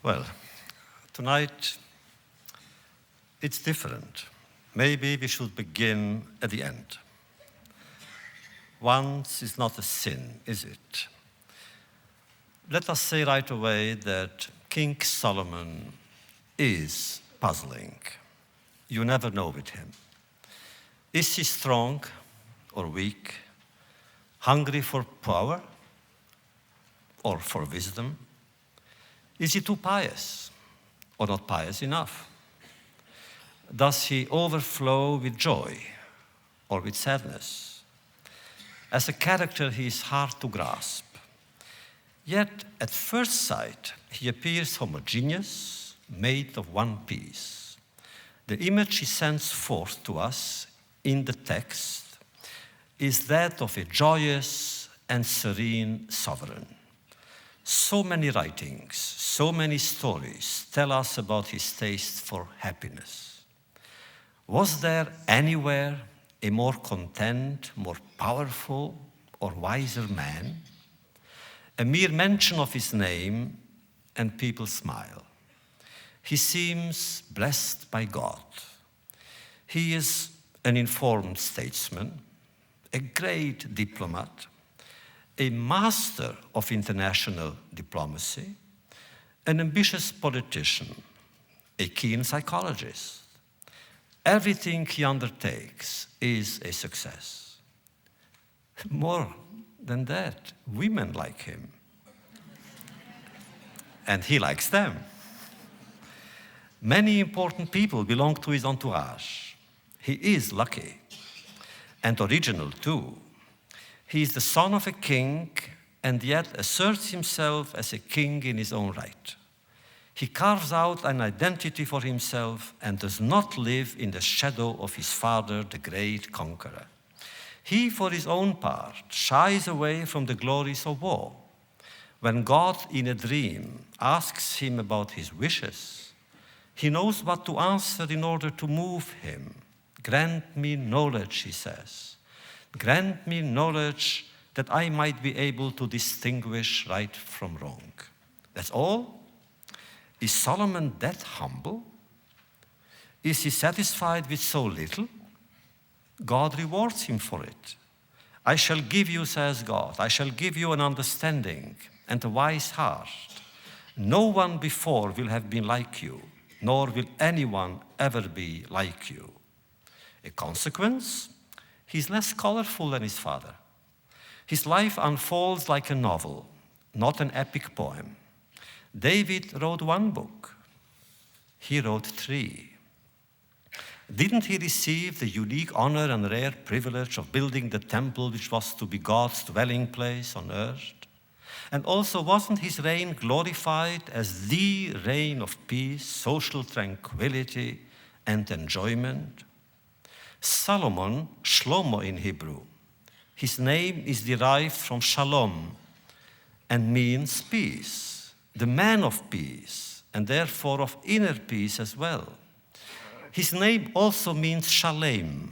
Well, tonight it's different. Maybe we should begin at the end. Once is not a sin, is it? Let us say right away that King Solomon is puzzling. You never know with him. Is he strong or weak? Hungry for power or for wisdom? Is he too pious or not pious enough? Does he overflow with joy or with sadness? As a character, he is hard to grasp. Yet, at first sight, he appears homogeneous, made of one piece. The image he sends forth to us in the text is that of a joyous and serene sovereign. So many writings, so many stories tell us about his taste for happiness. Was there anywhere a more content, more powerful, or wiser man? A mere mention of his name and people smile. He seems blessed by God. He is an informed statesman, a great diplomat, a master of international diplomacy, an ambitious politician, a keen psychologist. Everything he undertakes is a success. More than that, women like him. And he likes them. Many important people belong to his entourage. He is lucky and original too. He is the son of a king and yet asserts himself as a king in his own right. He carves out an identity for himself and does not live in the shadow of his father, the great conqueror. He, for his own part, shies away from the glories of war. When God, in a dream, asks him about his wishes, he knows what to answer in order to move him. Grant me knowledge, he says. Grant me knowledge that I might be able to distinguish right from wrong. That's all? Is Solomon that humble? Is he satisfied with so little? God rewards him for it. I shall give you, says God, I shall give you an understanding and a wise heart. No one before will have been like you, nor will anyone ever be like you. A consequence? He's less colorful than his father. His life unfolds like a novel, not an epic poem. David wrote one book. He wrote 3. Didn't he receive the unique honor and rare privilege of building the temple which was to be God's dwelling place on earth? And also, wasn't his reign glorified as the reign of peace, social tranquility, and enjoyment? Solomon, Shlomo in Hebrew, his name is derived from shalom and means peace, the man of peace, and therefore of inner peace as well. His name also means shalem,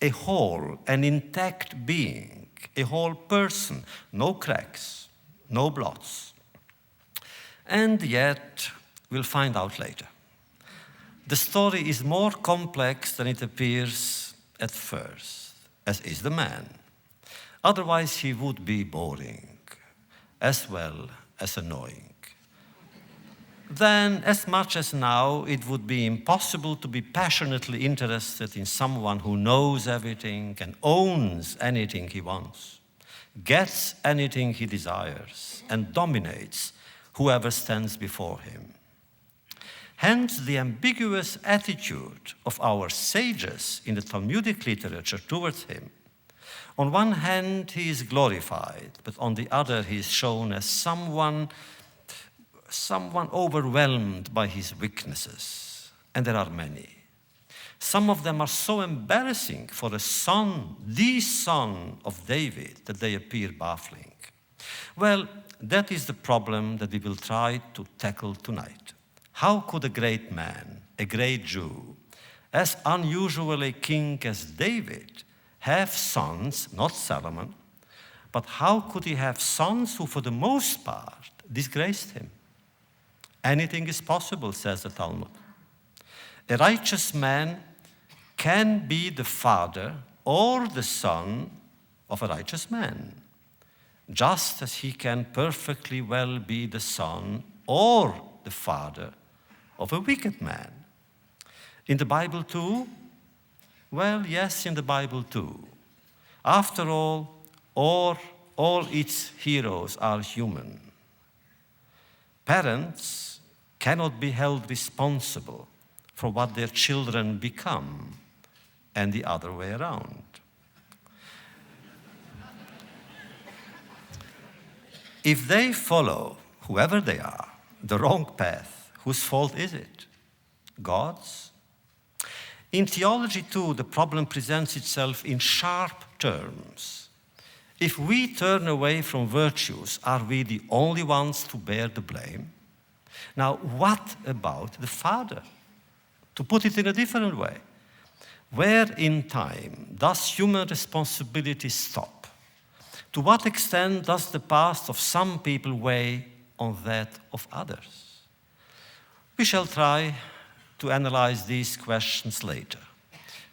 a whole, an intact being, a whole person, no cracks, no blots. And yet, we'll find out later. The story is more complex than it appears at first, as is the man. Otherwise, he would be boring, as well as annoying. Then, as much as now, it would be impossible to be passionately interested in someone who knows everything and owns anything he wants, gets anything he desires, and dominates whoever stands before him. Hence, the ambiguous attitude of our sages in the Talmudic literature towards him. On one hand, he is glorified, but on the other, he is shown as someone overwhelmed by his weaknesses. And there are many. Some of them are so embarrassing for a son, the son of David, that they appear baffling. Well, that is the problem that we will try to tackle tonight. How could a great man, a great Jew, as unusual a king as David, have sons, not Solomon, but how could he have sons who, for the most part, disgraced him? Anything is possible, says the Talmud. A righteous man can be the father or the son of a righteous man, just as he can perfectly well be the son or the father of a wicked man. In the Bible too? Well, yes, in the Bible too. After all its heroes are human. Parents cannot be held responsible for what their children become, and the other way around. If they follow, whoever they are, the wrong path, whose fault is it? God's? In theology, too, the problem presents itself in sharp terms. If we turn away from virtues, are we the only ones to bear the blame? Now, what about the Father? To put it in a different way, where in time does human responsibility stop? To what extent does the past of some people weigh on that of others? We shall try to analyze these questions later.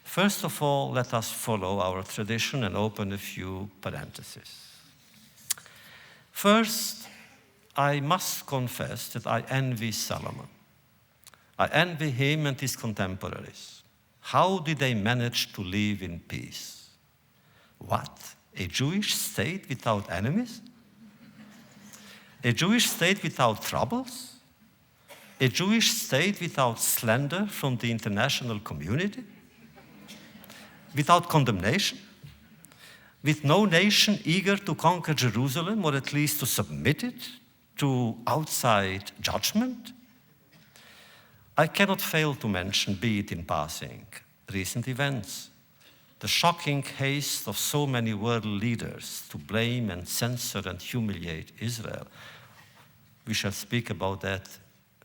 First of all, let us follow our tradition and open a few parentheses. First, I must confess that I envy Solomon. I envy him and his contemporaries. How did they manage to live in peace? What? A Jewish state without enemies? A Jewish state without troubles? A Jewish state without slander from the international community? Without condemnation? With no nation eager to conquer Jerusalem, or at least to submit it to outside judgment? I cannot fail to mention, be it in passing, recent events. The shocking haste of so many world leaders to blame and censor and humiliate Israel. We shall speak about that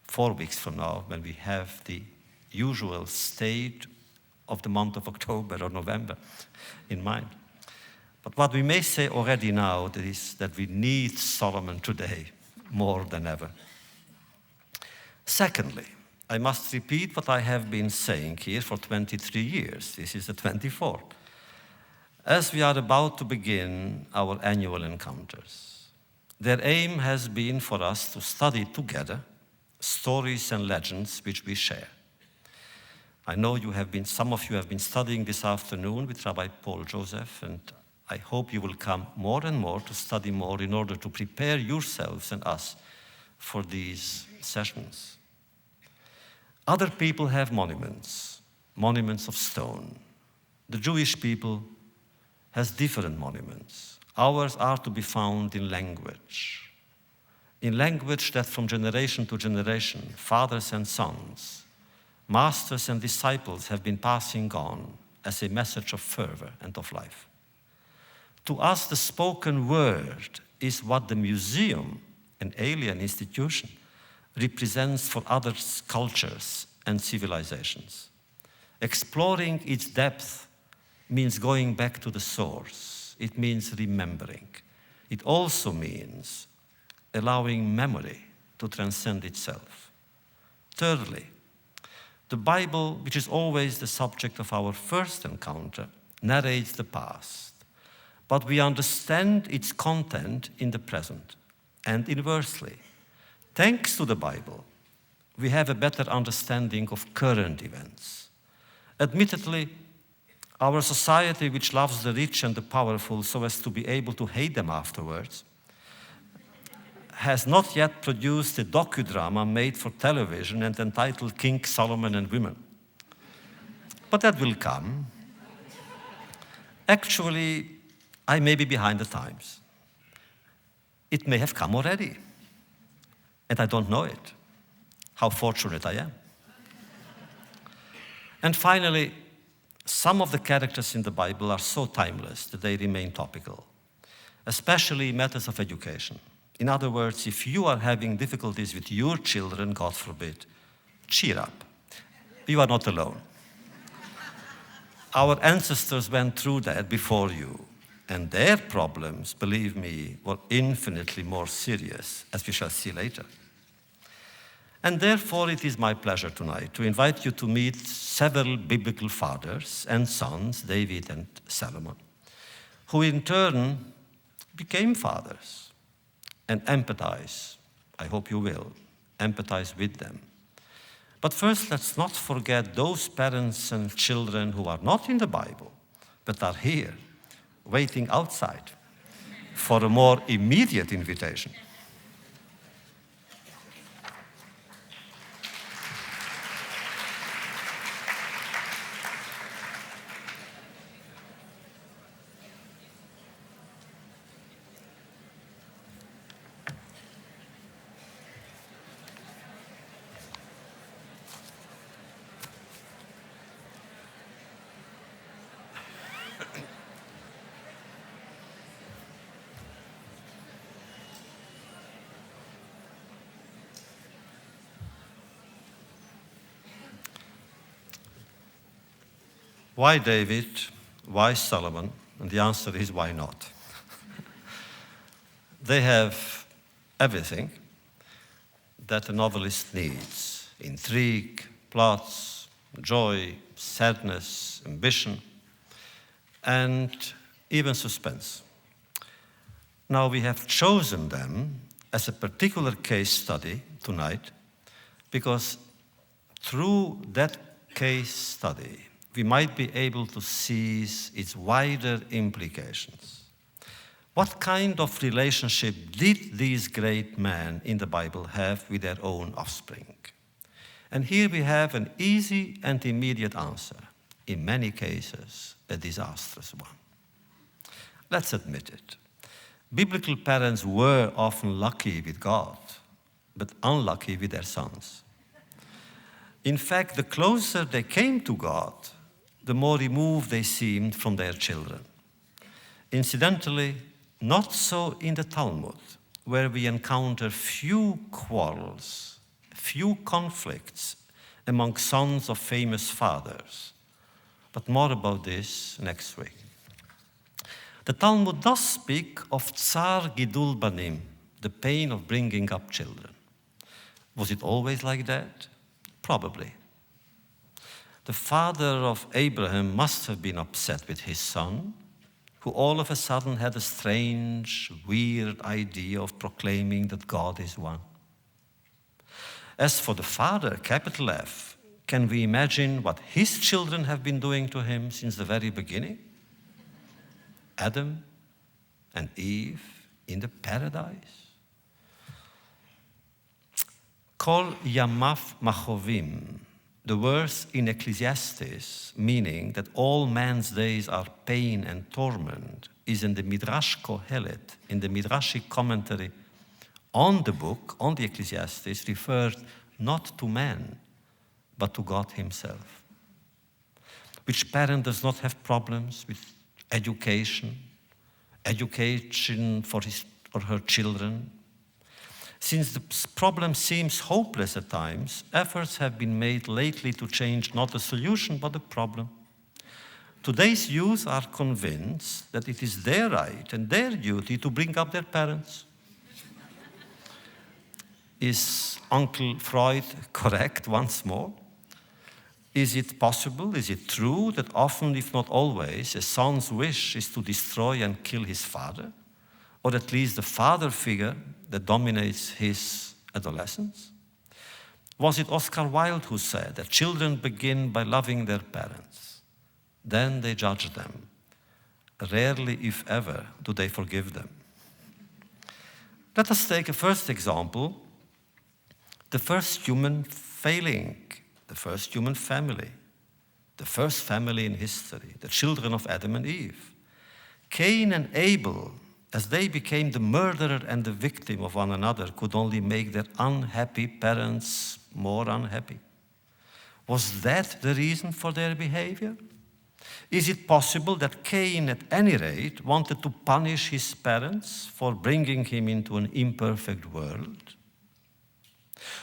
4 weeks from now when we have the usual state of the month of October or November in mind. But what we may say already now is that we need Solomon today more than ever. Secondly, I must repeat what I have been saying here for 23 years. This is the 24th. As we are about to begin our annual encounters, their aim has been for us to study together stories and legends which we share. I know some of you have been studying this afternoon with Rabbi Paul Joseph, and I hope you will come more and more to study more in order to prepare yourselves and us for these sessions. Other people have monuments of stone. The Jewish people has different monuments. Ours are to be found in language that from generation to generation, fathers and sons, masters and disciples have been passing on as a message of fervor and of life. To us, the spoken word is what the museum, an alien institution, represents for other cultures and civilizations. Exploring its depth means going back to the source. It means remembering. It also means allowing memory to transcend itself. Thirdly, the Bible, which is always the subject of our first encounter, narrates the past, but we understand its content in the present and inversely. Thanks to the Bible, we have a better understanding of current events. Admittedly, our society, which loves the rich and the powerful so as to be able to hate them afterwards, has not yet produced a docudrama made for television and entitled King Solomon and Women. But that will come. Actually, I may be behind the times. It may have come already, and I don't know it. How fortunate I am. And finally, some of the characters in the Bible are so timeless that they remain topical, especially matters of education. In other words, if you are having difficulties with your children, God forbid, cheer up. You are not alone. Our ancestors went through that before you, and their problems, believe me, were infinitely more serious, as we shall see later. And therefore, it is my pleasure tonight to invite you to meet several biblical fathers and sons, David and Solomon, who in turn became fathers, and empathize, I hope you will, empathize with them. But first, let's not forget those parents and children who are not in the Bible, but are here, waiting outside for a more immediate invitation. Why David? Why Solomon? And the answer is why not? They have everything that a novelist needs: intrigue, plots, joy, sadness, ambition, and even suspense. Now we have chosen them as a particular case study tonight because through that case study, we might be able to seize its wider implications. What kind of relationship did these great men in the Bible have with their own offspring? And here we have an easy and immediate answer. In many cases, a disastrous one. Let's admit it. Biblical parents were often lucky with God, but unlucky with their sons. In fact, the closer they came to God, the more removed they seemed from their children. Incidentally, not so in the Talmud, where we encounter few quarrels, few conflicts among sons of famous fathers. But more about this next week. The Talmud does speak of tsar gidul banim, the pain of bringing up children. Was it always like that? Probably. The father of Abraham must have been upset with his son, who all of a sudden had a strange, weird idea of proclaiming that God is one. As for the father, capital F, can we imagine what his children have been doing to him since the very beginning? Adam and Eve in the paradise. Kol yamav machovim, the verse in Ecclesiastes, meaning that all man's days are pain and torment, is in the Midrash Kohelet, in the Midrashic commentary on the book, on the Ecclesiastes, referred not to man, but to God himself. Which parent does not have problems with education for his or her children? Since the problem seems hopeless at times, efforts have been made lately to change not the solution, but the problem. Today's youth are convinced that it is their right and their duty to bring up their parents. Is Uncle Freud correct once more? Is it possible, is it true that often, if not always, a son's wish is to destroy and kill his father? Or at least the father figure that dominates his adolescence? Was it Oscar Wilde who said that children begin by loving their parents, then they judge them. Rarely, if ever, do they forgive them. Let us take a first example, the first human failing, the first human family, the first family in history, the children of Adam and Eve. Cain and Abel, as they became the murderer and the victim of one another, could only make their unhappy parents more unhappy. Was that the reason for their behavior? Is it possible that Cain, at any rate, wanted to punish his parents for bringing him into an imperfect world?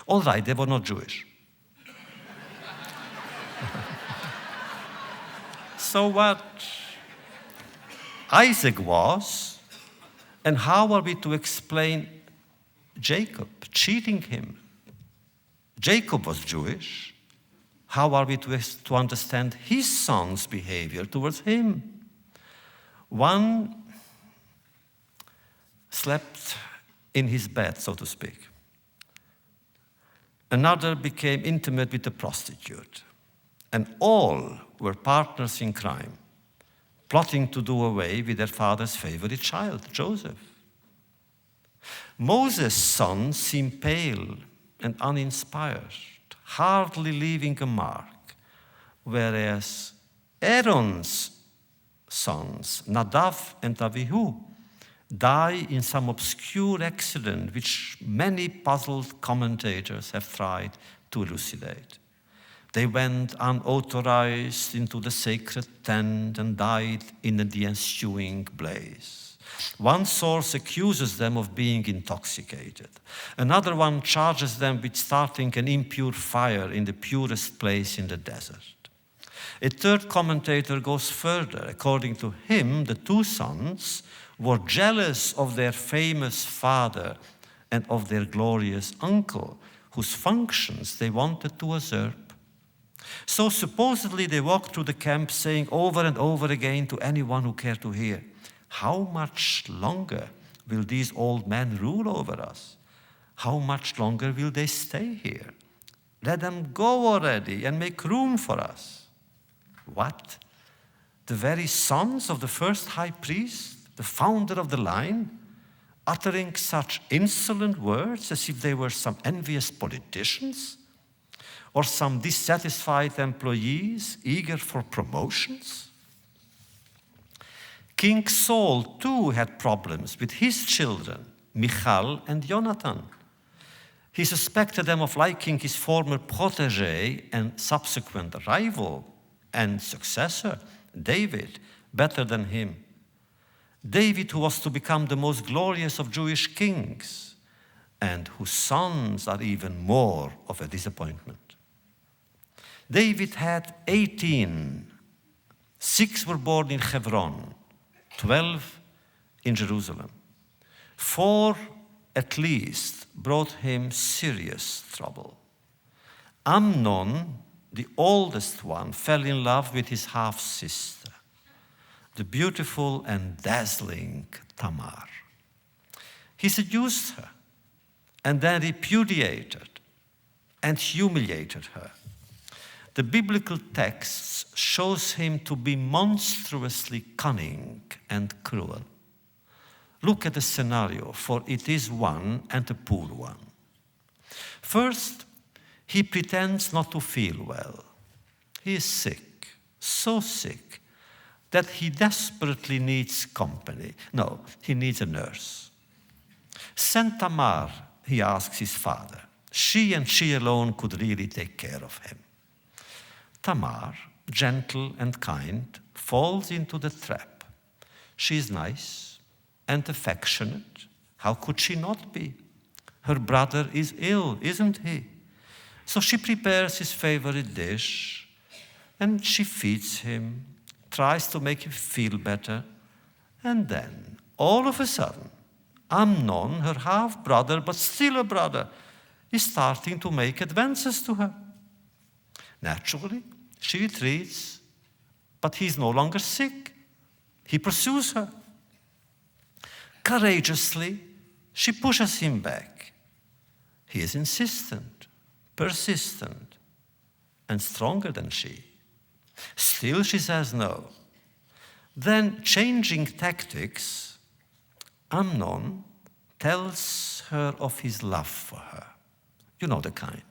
All right, they were not Jewish. So what? Isaac was, and how are we to explain Jacob cheating him? Jacob was Jewish. How are we to understand his son's behavior towards him? One slept in his bed, so to speak. Another became intimate with a prostitute. And all were partners in crime, plotting to do away with their father's favorite child, Joseph. Moses' sons seem pale and uninspired, hardly leaving a mark, whereas Aaron's sons, Nadav and Avihu, die in some obscure accident which many puzzled commentators have tried to elucidate. They went unauthorized into the sacred tent and died in the ensuing blaze. One source accuses them of being intoxicated. Another one charges them with starting an impure fire in the purest place in the desert. A third commentator goes further. According to him, the two sons were jealous of their famous father and of their glorious uncle, whose functions they wanted to usurp. So supposedly they walked through the camp saying over and over again to anyone who cared to hear, "How much longer will these old men rule over us? How much longer will they stay here? Let them go already and make room for us." What? The very sons of the first high priest, the founder of the line, uttering such insolent words as if they were some envious politicians or some dissatisfied employees eager for promotions? King Saul too had problems with his children, Michal and Jonathan. He suspected them of liking his former protege and subsequent rival and successor, David, better than him. David, who was to become the most glorious of Jewish kings, and whose sons are even more of a disappointment. David had 18. 6 were born in Hebron, 12 in Jerusalem. 4 at least brought him serious trouble. Amnon, the oldest one, fell in love with his half-sister, the beautiful and dazzling Tamar. He seduced her and then repudiated and humiliated her. The biblical texts shows him to be monstrously cunning and cruel. Look at the scenario, for it is one and a poor one. First, he pretends not to feel well. He is sick, so sick, that he desperately needs company. No, he needs a nurse. Send Tamar, he asks his father. She and she alone could really take care of him. Tamar, gentle and kind, falls into the trap. She is nice and affectionate. How could she not be? Her brother is ill, isn't he? So she prepares his favorite dish, and she feeds him, tries to make him feel better, and then, all of a sudden, Amnon, her half-brother, but still a brother, is starting to make advances to her. Naturally, she retreats, but he's no longer sick. He pursues her. Courageously, she pushes him back. He is insistent, persistent, and stronger than she. Still, she says no. Then, changing tactics, Amnon tells her of his love for her. You know the kind.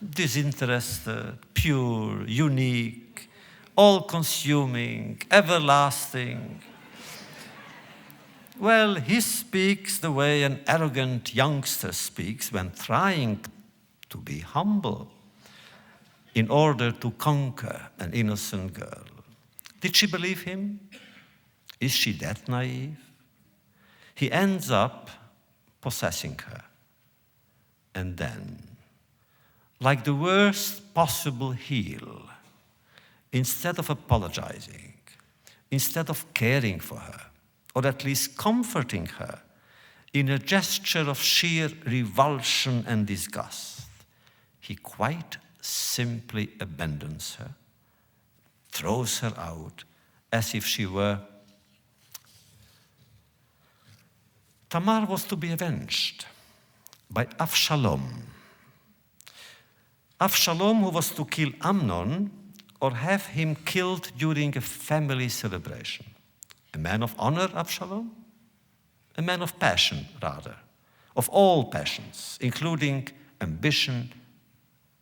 Disinterested, pure, unique, all-consuming, everlasting. Well, he speaks the way an arrogant youngster speaks when trying to be humble in order to conquer an innocent girl. Did she believe him? Is she that naive? He ends up possessing her. And then, like the worst possible heel, instead of apologizing, instead of caring for her, or at least comforting her, in a gesture of sheer revulsion and disgust, he quite simply abandons her, throws her out as if she were. Tamar was to be avenged by Avshalom. Avshalom, who was to kill Amnon or have him killed during a family celebration. A man of honor, Avshalom? A man of passion, rather, of all passions, including ambition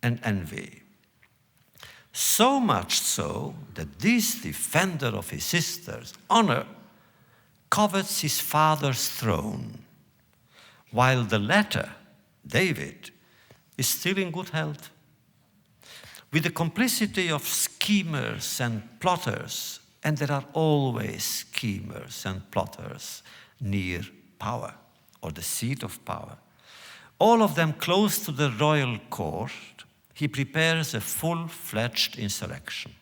and envy. So much so that this defender of his sister's honor covets his father's throne, while the latter, David, is still in good health. With the complicity of schemers and plotters, and there are always schemers and plotters near power or the seat of power, all of them close to the royal court, he prepares a full-fledged insurrection.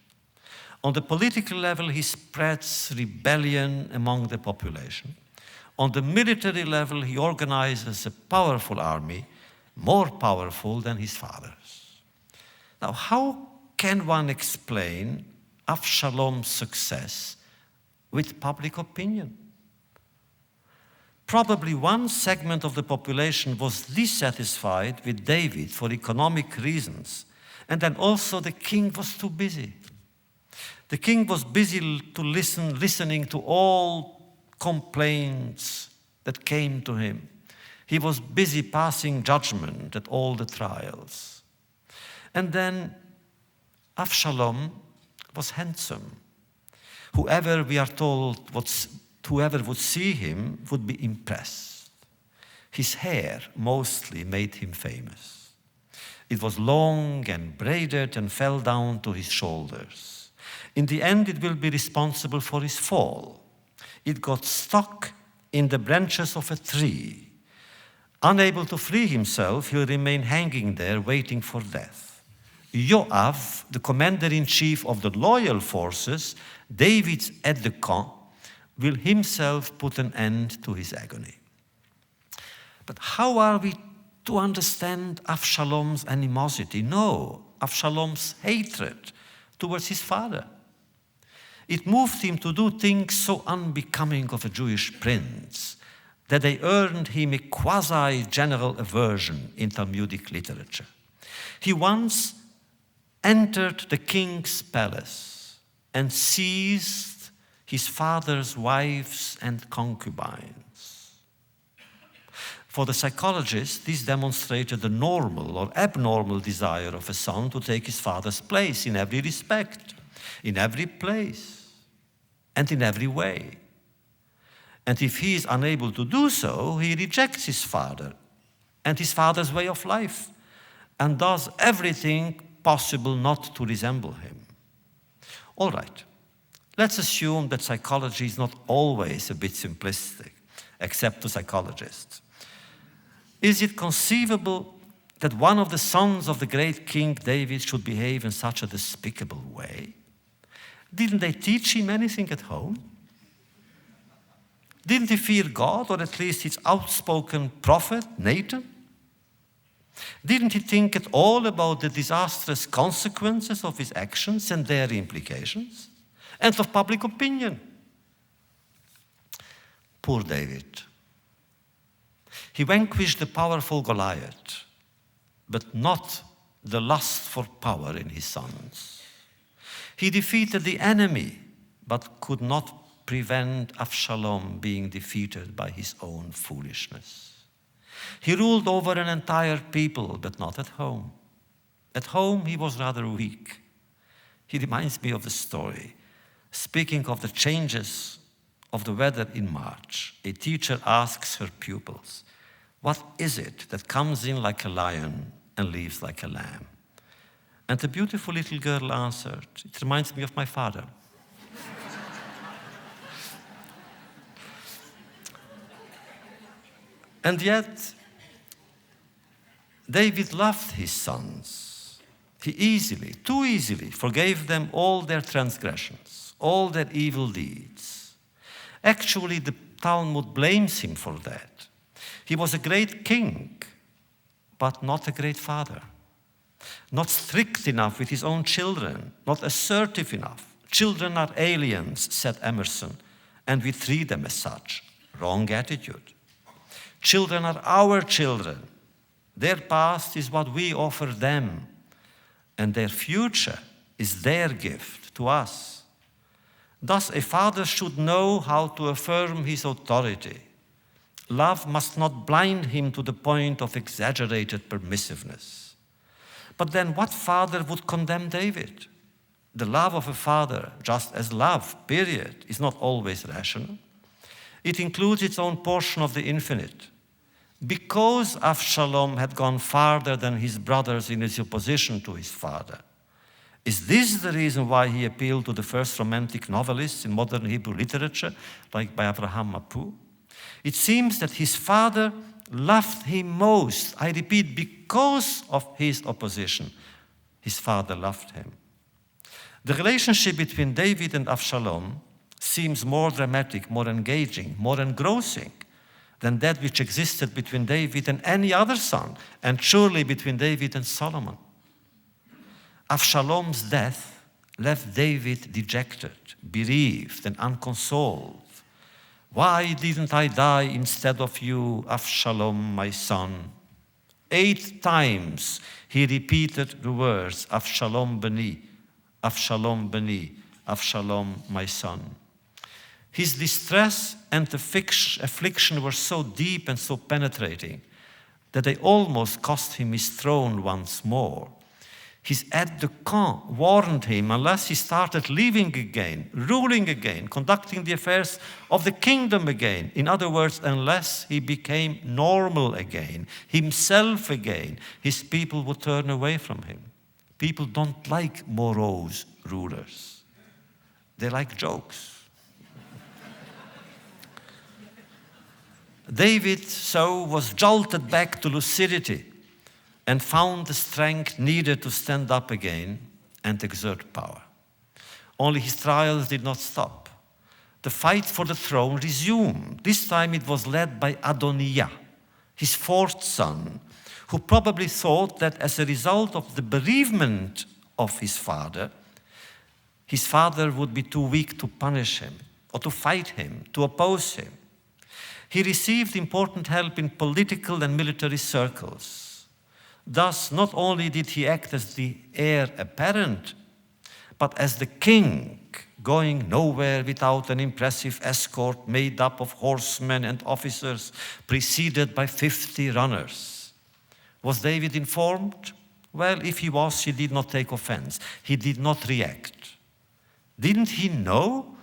On the political level, he spreads rebellion among the population. On the military level, he organizes a powerful army, more powerful than his father's. Now, how can one explain Avshalom's success with public opinion? Probably one segment of the population was dissatisfied with David for economic reasons, and then also the king was too busy. The king was busy listening to all complaints that came to him. He was busy passing judgment at all the trials. And then Avshalom was handsome. Whoever, we are told, whoever would see him would be impressed. His hair mostly made him famous. It was long and braided and fell down to his shoulders. In the end, it will be responsible for his fall. It got stuck in the branches of a tree. Unable to free himself, he'll remain hanging there waiting for death. Joab, the commander-in-chief of the loyal forces, David's aide-de-camp, will himself put an end to his agony. But how are we to understand Avshalom's animosity? No, Avshalom's hatred towards his father. It moved him to do things so unbecoming of a Jewish prince that they earned him a quasi-general aversion in Talmudic literature. He once entered the king's palace and seized his father's wives and concubines. For the psychologist, this demonstrated the normal or abnormal desire of a son to take his father's place in every respect, in every place, and in every way. And if he is unable to do so, he rejects his father and his father's way of life and does everything possible not to resemble him. All right, let's assume that psychology is not always a bit simplistic, except to psychologists. Is it conceivable that one of the sons of the great King David should behave in such a despicable way? Didn't they teach him anything at home? Didn't he fear God, or at least his outspoken prophet, Nathan? Didn't he think at all about the disastrous consequences of his actions and their implications, and of public opinion? Poor David. He vanquished the powerful Goliath, but not the lust for power in his sons. He defeated the enemy, but could not prevent Avshalom being defeated by his own foolishness. He ruled over an entire people, but not at home. At home, he was rather weak. He reminds me of the story. Speaking of the changes of the weather in March, a teacher asks her pupils, "What is it that comes in like a lion and leaves like a lamb?" And the beautiful little girl answered, "It reminds me of my father." And yet, David loved his sons. He easily, too easily, forgave them all their transgressions, all their evil deeds. Actually, the Talmud blames him for that. He was a great king, but not a great father. not strict enough with his own children, not assertive enough. Children are aliens, said Emerson, and we treat them as such. Wrong attitude. Children are our children. Their past is what we offer them, and their future is their gift to us. Thus, a father should know how to affirm his authority. Love must not blind him to the point of exaggerated permissiveness. But then what father would condemn David? The love of a father, just as love, period, is not always rational. It includes its own portion of the infinite. Because Avshalom had gone farther than his brothers in his opposition to his father, is this the reason why he appealed to the first romantic novelists in modern Hebrew literature, like by Abraham Mapu? It seems that his father loved him most. I repeat, because of his opposition, his father loved him. The relationship between David and Avshalom seems more dramatic, more engaging, more engrossing than that which existed between David and any other son, and surely between David and Solomon. Avshalom's death left David dejected, bereaved, and unconsoled. Why didn't I die instead of you, Avshalom, my son? 8 times he repeated the words, Avshalom beni, Avshalom beni, Avshalom, my son. His distress and affliction were so deep and so penetrating that they almost cost him his throne once more. His aide-de-camp warned him, unless he started living again, ruling again, conducting the affairs of the kingdom again, in other words, unless he became normal again, himself again, his people would turn away from him. People don't like morose rulers. They like jokes. David, so, was jolted back to lucidity and found the strength needed to stand up again and exert power. Only his trials did not stop. The fight for the throne resumed. This time it was led by Adoniah, his 4th son, who probably thought that as a result of the bereavement of his father would be too weak to punish him, or to fight him, to oppose him. He received important help in political and military circles. Thus, not only did he act as the heir apparent, but as the king, going nowhere without an impressive escort made up of horsemen and officers, preceded by 50 runners. Was David informed? Well, if he was, he did not take offense. He did not react. Didn't he know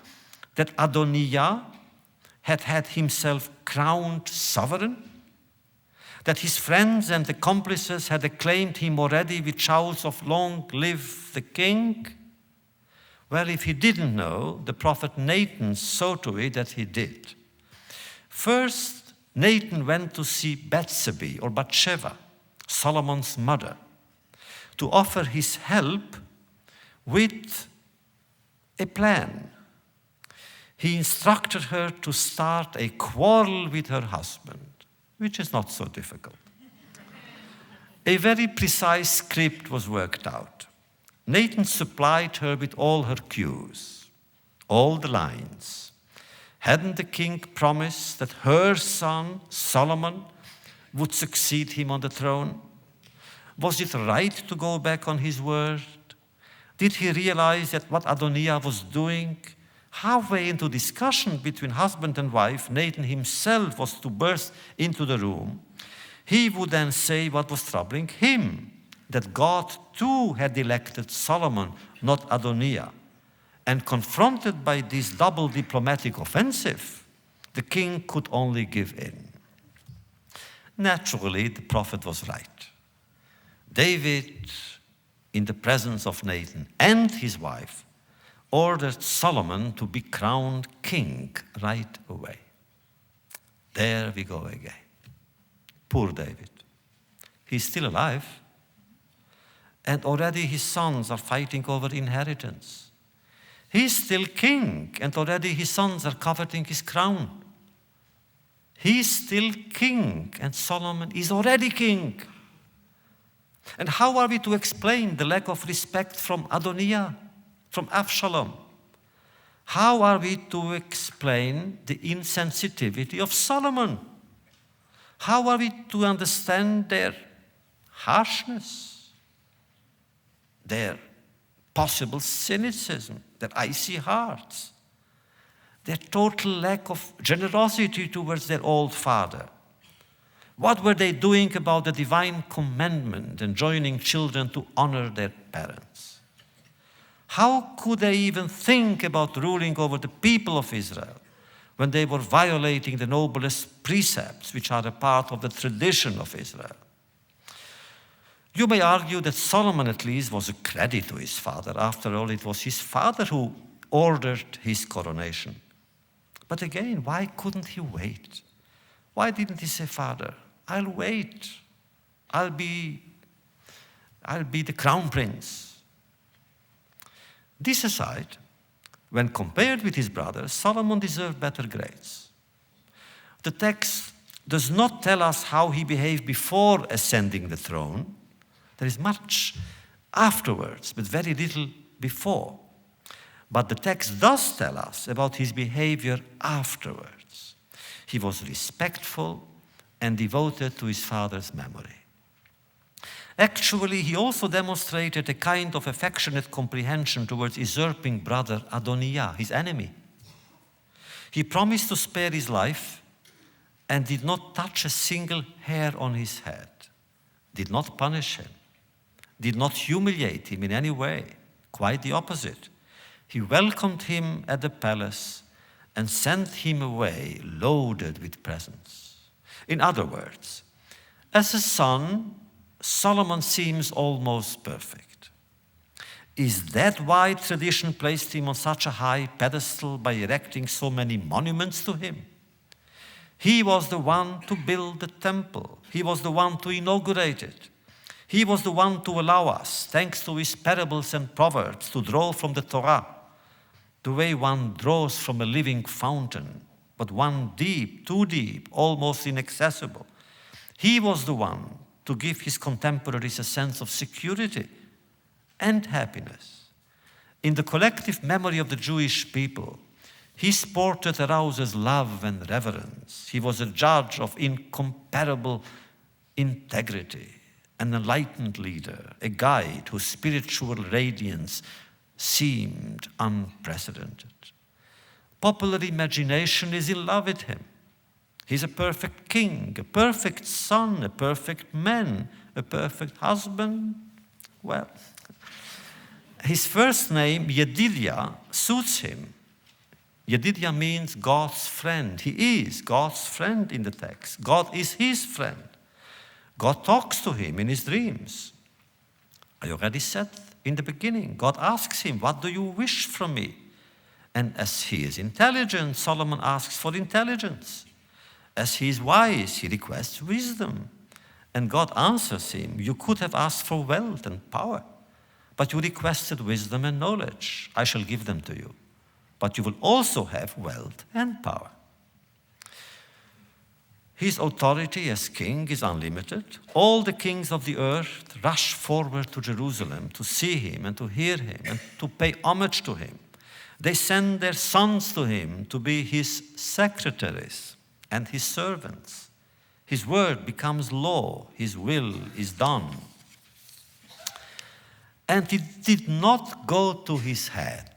that Adoniah had himself crowned sovereign? That his friends and accomplices had acclaimed him already with shouts of "Long live the king"? Well, if he didn't know, the prophet Nathan saw to it that he did. First, Nathan went to see Bathsheba, Solomon's mother, to offer his help with a plan. He instructed her to start a quarrel with her husband, which is not so difficult. A very precise script was worked out. Nathan supplied her with all her cues, all the lines. Hadn't the king promised that her son, Solomon, would succeed him on the throne? Was it right to go back on his word? Did he realize that what Adoniah was doing? Halfway into discussion between husband and wife, Nathan himself was to burst into the room. He would then say what was troubling him, that God too had elected Solomon, not Adoniah. And confronted by this double diplomatic offensive, the king could only give in. Naturally, the prophet was right. David, in the presence of Nathan and his wife, ordered Solomon to be crowned king right away. There we go again. Poor David. He's still alive. And already his sons are fighting over inheritance. He's still king, and already his sons are coveting his crown. He's still king, and Solomon is already king. And how are we to explain the lack of respect from Adoniah, from Absalom? How are we to explain the insensitivity of Solomon? How are we to understand their harshness, their possible cynicism, their icy hearts, their total lack of generosity towards their old father? What were they doing about the divine commandment enjoining children to honor their parents? How could they even think about ruling over the people of Israel when they were violating the noblest precepts which are a part of the tradition of Israel? You may argue that Solomon at least was a credit to his father. After all, it was his father who ordered his coronation. But again, why couldn't he wait? Why didn't he say, Father, I'll wait. I'll be the crown prince. This aside, when compared with his brothers, Solomon deserved better grades. The text does not tell us how he behaved before ascending the throne. There is much afterwards, but very little before. But the text does tell us about his behavior afterwards. He was respectful and devoted to his father's memory. Actually, he also demonstrated a kind of affectionate comprehension towards usurping brother Adoniah, his enemy. He promised to spare his life and did not touch a single hair on his head, did not punish him, did not humiliate him in any way. Quite the opposite. He welcomed him at the palace and sent him away loaded with presents. In other words, as a son, Solomon seems almost perfect. Is that why tradition placed him on such a high pedestal by erecting so many monuments to him? He was the one to build the temple. He was the one to inaugurate it. He was the one to allow us, thanks to his parables and proverbs, to draw from the Torah, the way one draws from a living fountain, but one deep, too deep, almost inaccessible. He was the one to give his contemporaries a sense of security and happiness. In the collective memory of the Jewish people, his portrait arouses love and reverence. He was a judge of incomparable integrity, an enlightened leader, a guide whose spiritual radiance seemed unprecedented. Popular imagination is in love with him. He's a perfect king, a perfect son, a perfect man, a perfect husband. Well, his first name, Yedidiah, suits him. Yedidiah means God's friend. He is God's friend in the text. God is his friend. God talks to him in his dreams. I already said in the beginning, God asks him, what do you wish from me? And as he is intelligent, Solomon asks for intelligence. As he is wise, he requests wisdom. And God answers him, you could have asked for wealth and power, but you requested wisdom and knowledge. I shall give them to you. But you will also have wealth and power. His authority as king is unlimited. All the kings of the earth rush forward to Jerusalem to see him and to hear him and to pay homage to him. They send their sons to him to be his secretaries and his servants. His word becomes law. His will is done. And it did not go to his head.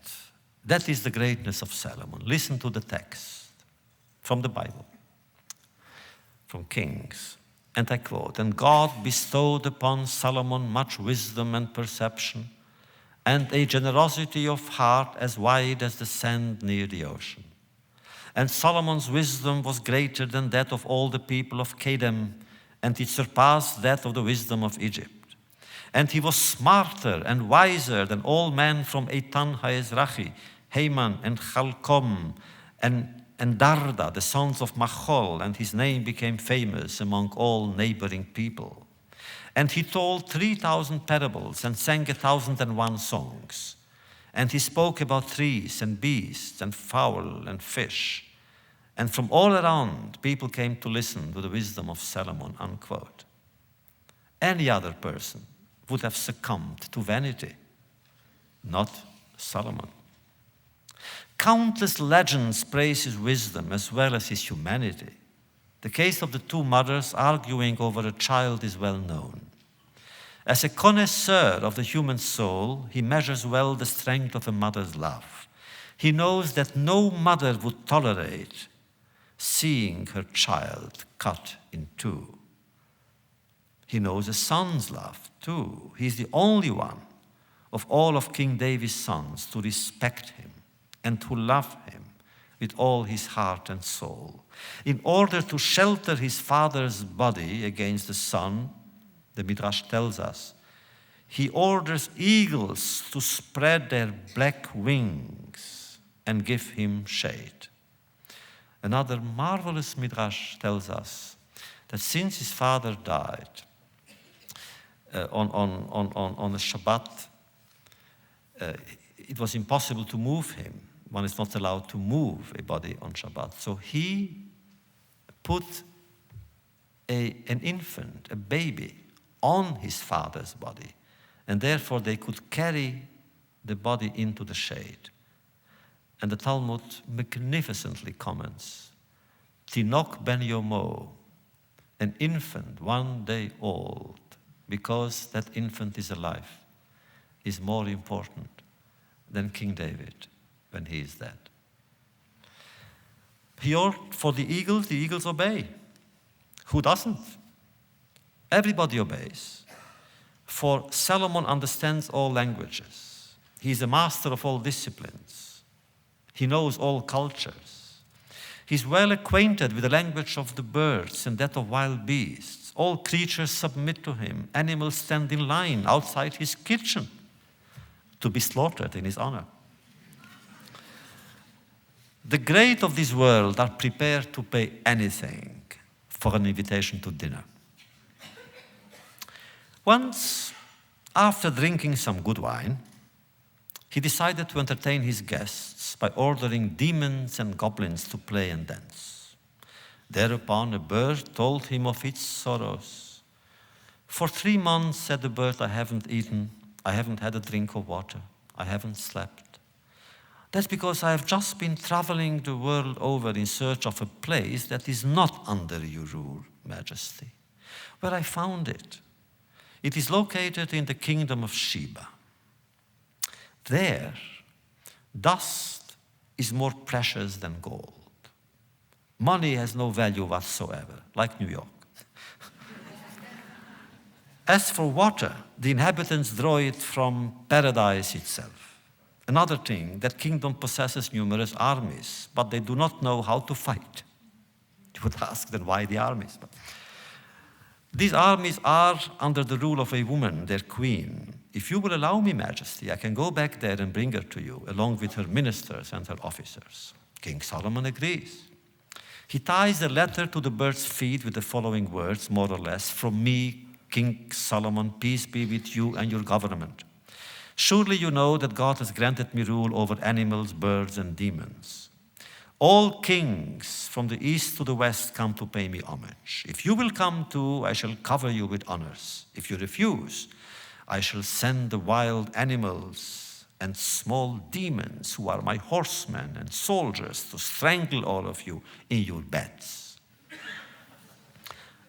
That is the greatness of Solomon. Listen to the text from the Bible, from Kings. And I quote, and God bestowed upon Solomon much wisdom and perception, and a generosity of heart as wide as the sand near the ocean. And Solomon's wisdom was greater than that of all the people of Kedem, and it surpassed that of the wisdom of Egypt. And he was smarter and wiser than all men from Etan Haezrachi, Heman and Chalcom, and Darda, the sons of Machol, and his name became famous among all neighboring people. And he told 3,000 parables and sang 1,001 songs. And he spoke about trees and beasts and fowl and fish. And from all around, people came to listen to the wisdom of Solomon, unquote. Any other person would have succumbed to vanity, not Solomon. Countless legends praise his wisdom as well as his humanity. The case of the two mothers arguing over a child is well known. As a connoisseur of the human soul, he measures well the strength of a mother's love. He knows that no mother would tolerate seeing her child cut in two. He knows a son's love too. He's the only one of all of King David's sons to respect him and to love him with all his heart and soul. In order to shelter his father's body against the sun, the Midrash tells us, he orders eagles to spread their black wings and give him shade. Another marvelous Midrash tells us that since his father died on a Shabbat, it was impossible to move him. One is not allowed to move a body on Shabbat. So he put an infant, a baby, on his father's body, and therefore they could carry the body into the shade. And the Talmud magnificently comments, Tinok ben Yomo, an infant 1 day old, because that infant is alive, is more important than King David when he is dead. For the eagles obey. Who doesn't? Everybody obeys. For Solomon understands all languages. He is a master of all disciplines. He knows all cultures. He's well acquainted with the language of the birds and that of wild beasts. All creatures submit to him. Animals stand in line outside his kitchen to be slaughtered in his honor. The great of this world are prepared to pay anything for an invitation to dinner. Once, after drinking some good wine, he decided to entertain his guests by ordering demons and goblins to play and dance. Thereupon a bird told him of its sorrows. For 3 months, said the bird, I haven't eaten, I haven't had a drink of water, I haven't slept. That's because I have just been traveling the world over in search of a place that is not under your rule, Majesty. Where I found it. It is located in the kingdom of Sheba. There, dust is more precious than gold. Money has no value whatsoever, like New York. As for water, the inhabitants draw it from paradise itself. Another thing, that kingdom possesses numerous armies, but they do not know how to fight. You would ask then why the armies? But these armies are under the rule of a woman, their queen. If you will allow me, Majesty, I can go back there and bring her to you, along with her ministers and her officers. King Solomon agrees. He ties a letter to the bird's feet with the following words, more or less, from me, King Solomon, peace be with you and your government. Surely you know that God has granted me rule over animals, birds, and demons. All kings from the east to the west come to pay me homage. If you will come too, I shall cover you with honors. If you refuse, I shall send the wild animals and small demons who are my horsemen and soldiers to strangle all of you in your beds.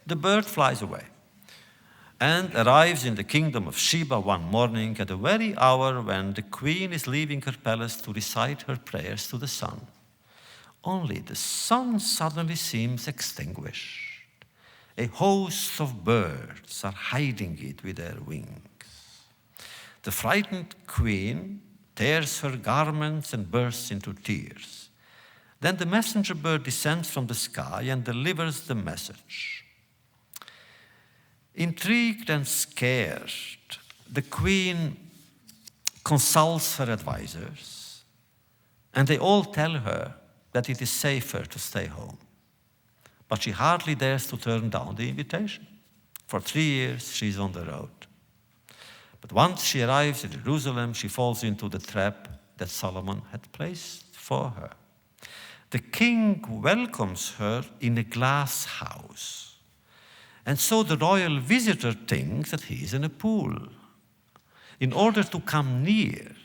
The bird flies away and arrives in the kingdom of Sheba one morning at the very hour when the queen is leaving her palace to recite her prayers to the sun. Only the sun suddenly seems extinguished. A host of birds are hiding it with their wings. The frightened queen tears her garments and bursts into tears. Then the messenger bird descends from the sky and delivers the message. Intrigued and scared, the queen consults her advisors, and they all tell her that it is safer to stay home. But she hardly dares to turn down the invitation. For 3 years, she's on the road. But once she arrives in Jerusalem, she falls into the trap that Solomon had placed for her. The king welcomes her in a glass house. And so the royal visitor thinks that he is in a pool. In order to come near,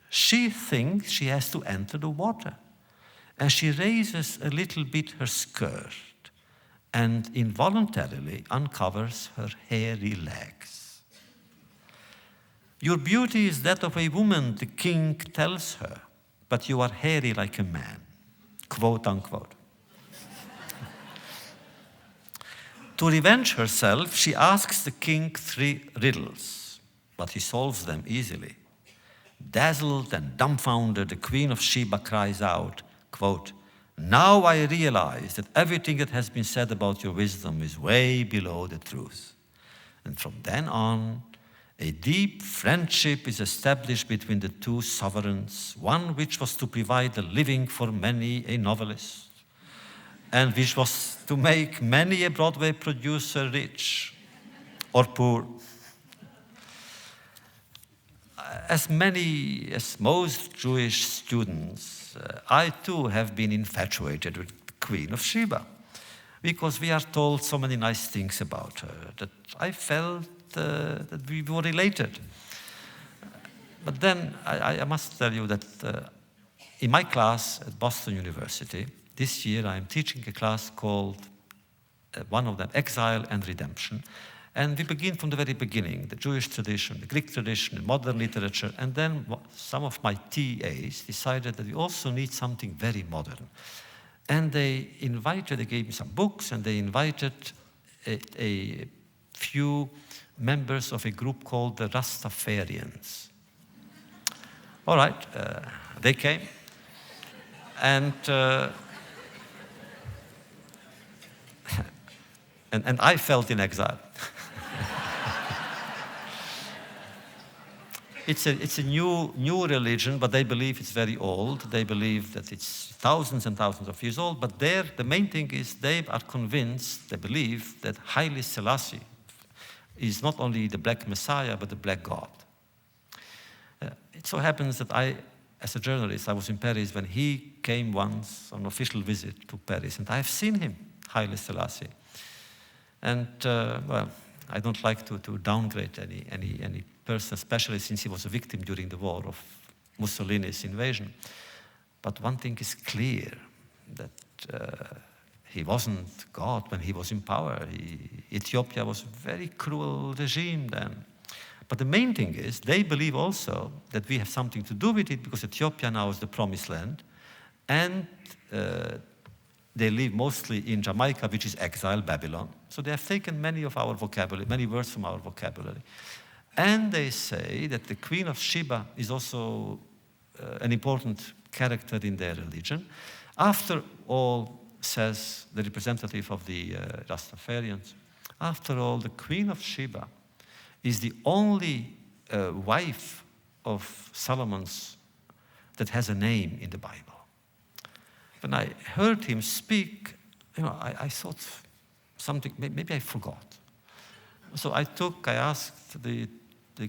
she thinks she has to enter the water. And she raises a little bit her skirt and involuntarily uncovers her hairy legs. Your beauty is that of a woman, the king tells her, but you are hairy like a man, quote unquote. To revenge herself, she asks the king 3 riddles, but he solves them easily. Dazzled and dumbfounded, the Queen of Sheba cries out, quote, now I realize that everything that has been said about your wisdom is way below the truth. And from then on, a deep friendship is established between the 2 sovereigns, one which was to provide a living for many a novelist, and which was to make many a Broadway producer rich or poor. As most Jewish students, I too have been infatuated with the Queen of Sheba, because we are told so many nice things about her that I felt that we were related. But then I must tell you that in my class at Boston University, this year I am teaching a class called, one of them, Exile and Redemption. And we begin from the very beginning, the Jewish tradition, the Greek tradition, the modern literature, and then some of my TAs decided that we also need something very modern. And they gave me some books, and they invited a few members of a group called the Rastafarians. All right, they came, and I felt in exile. It's a new religion, but they believe it's very old. They believe that it's thousands and thousands of years old. But the main thing is they are convinced, they believe that Haile Selassie is not only the Black Messiah, but the Black God. It so happens that as a journalist, I was in Paris when he came once on an official visit to Paris, and I have seen him, Haile Selassie. And well, I don't like to downgrade any person, especially since he was a victim during the war of Mussolini's invasion. But one thing is clear, that he wasn't God when he was in power. Ethiopia was a very cruel regime then. But the main thing is, they believe also that we have something to do with it, because Ethiopia now is the promised land, and they live mostly in Jamaica, which is exile, Babylon. So they have taken many of our vocabulary, many words from our vocabulary. And they say that the Queen of Sheba is also an important character in their religion. After all, says the representative of the Rastafarians, after all, the Queen of Sheba is the only wife of Solomon's that has a name in the Bible. When I heard him speak, I thought something, maybe I forgot. So I asked the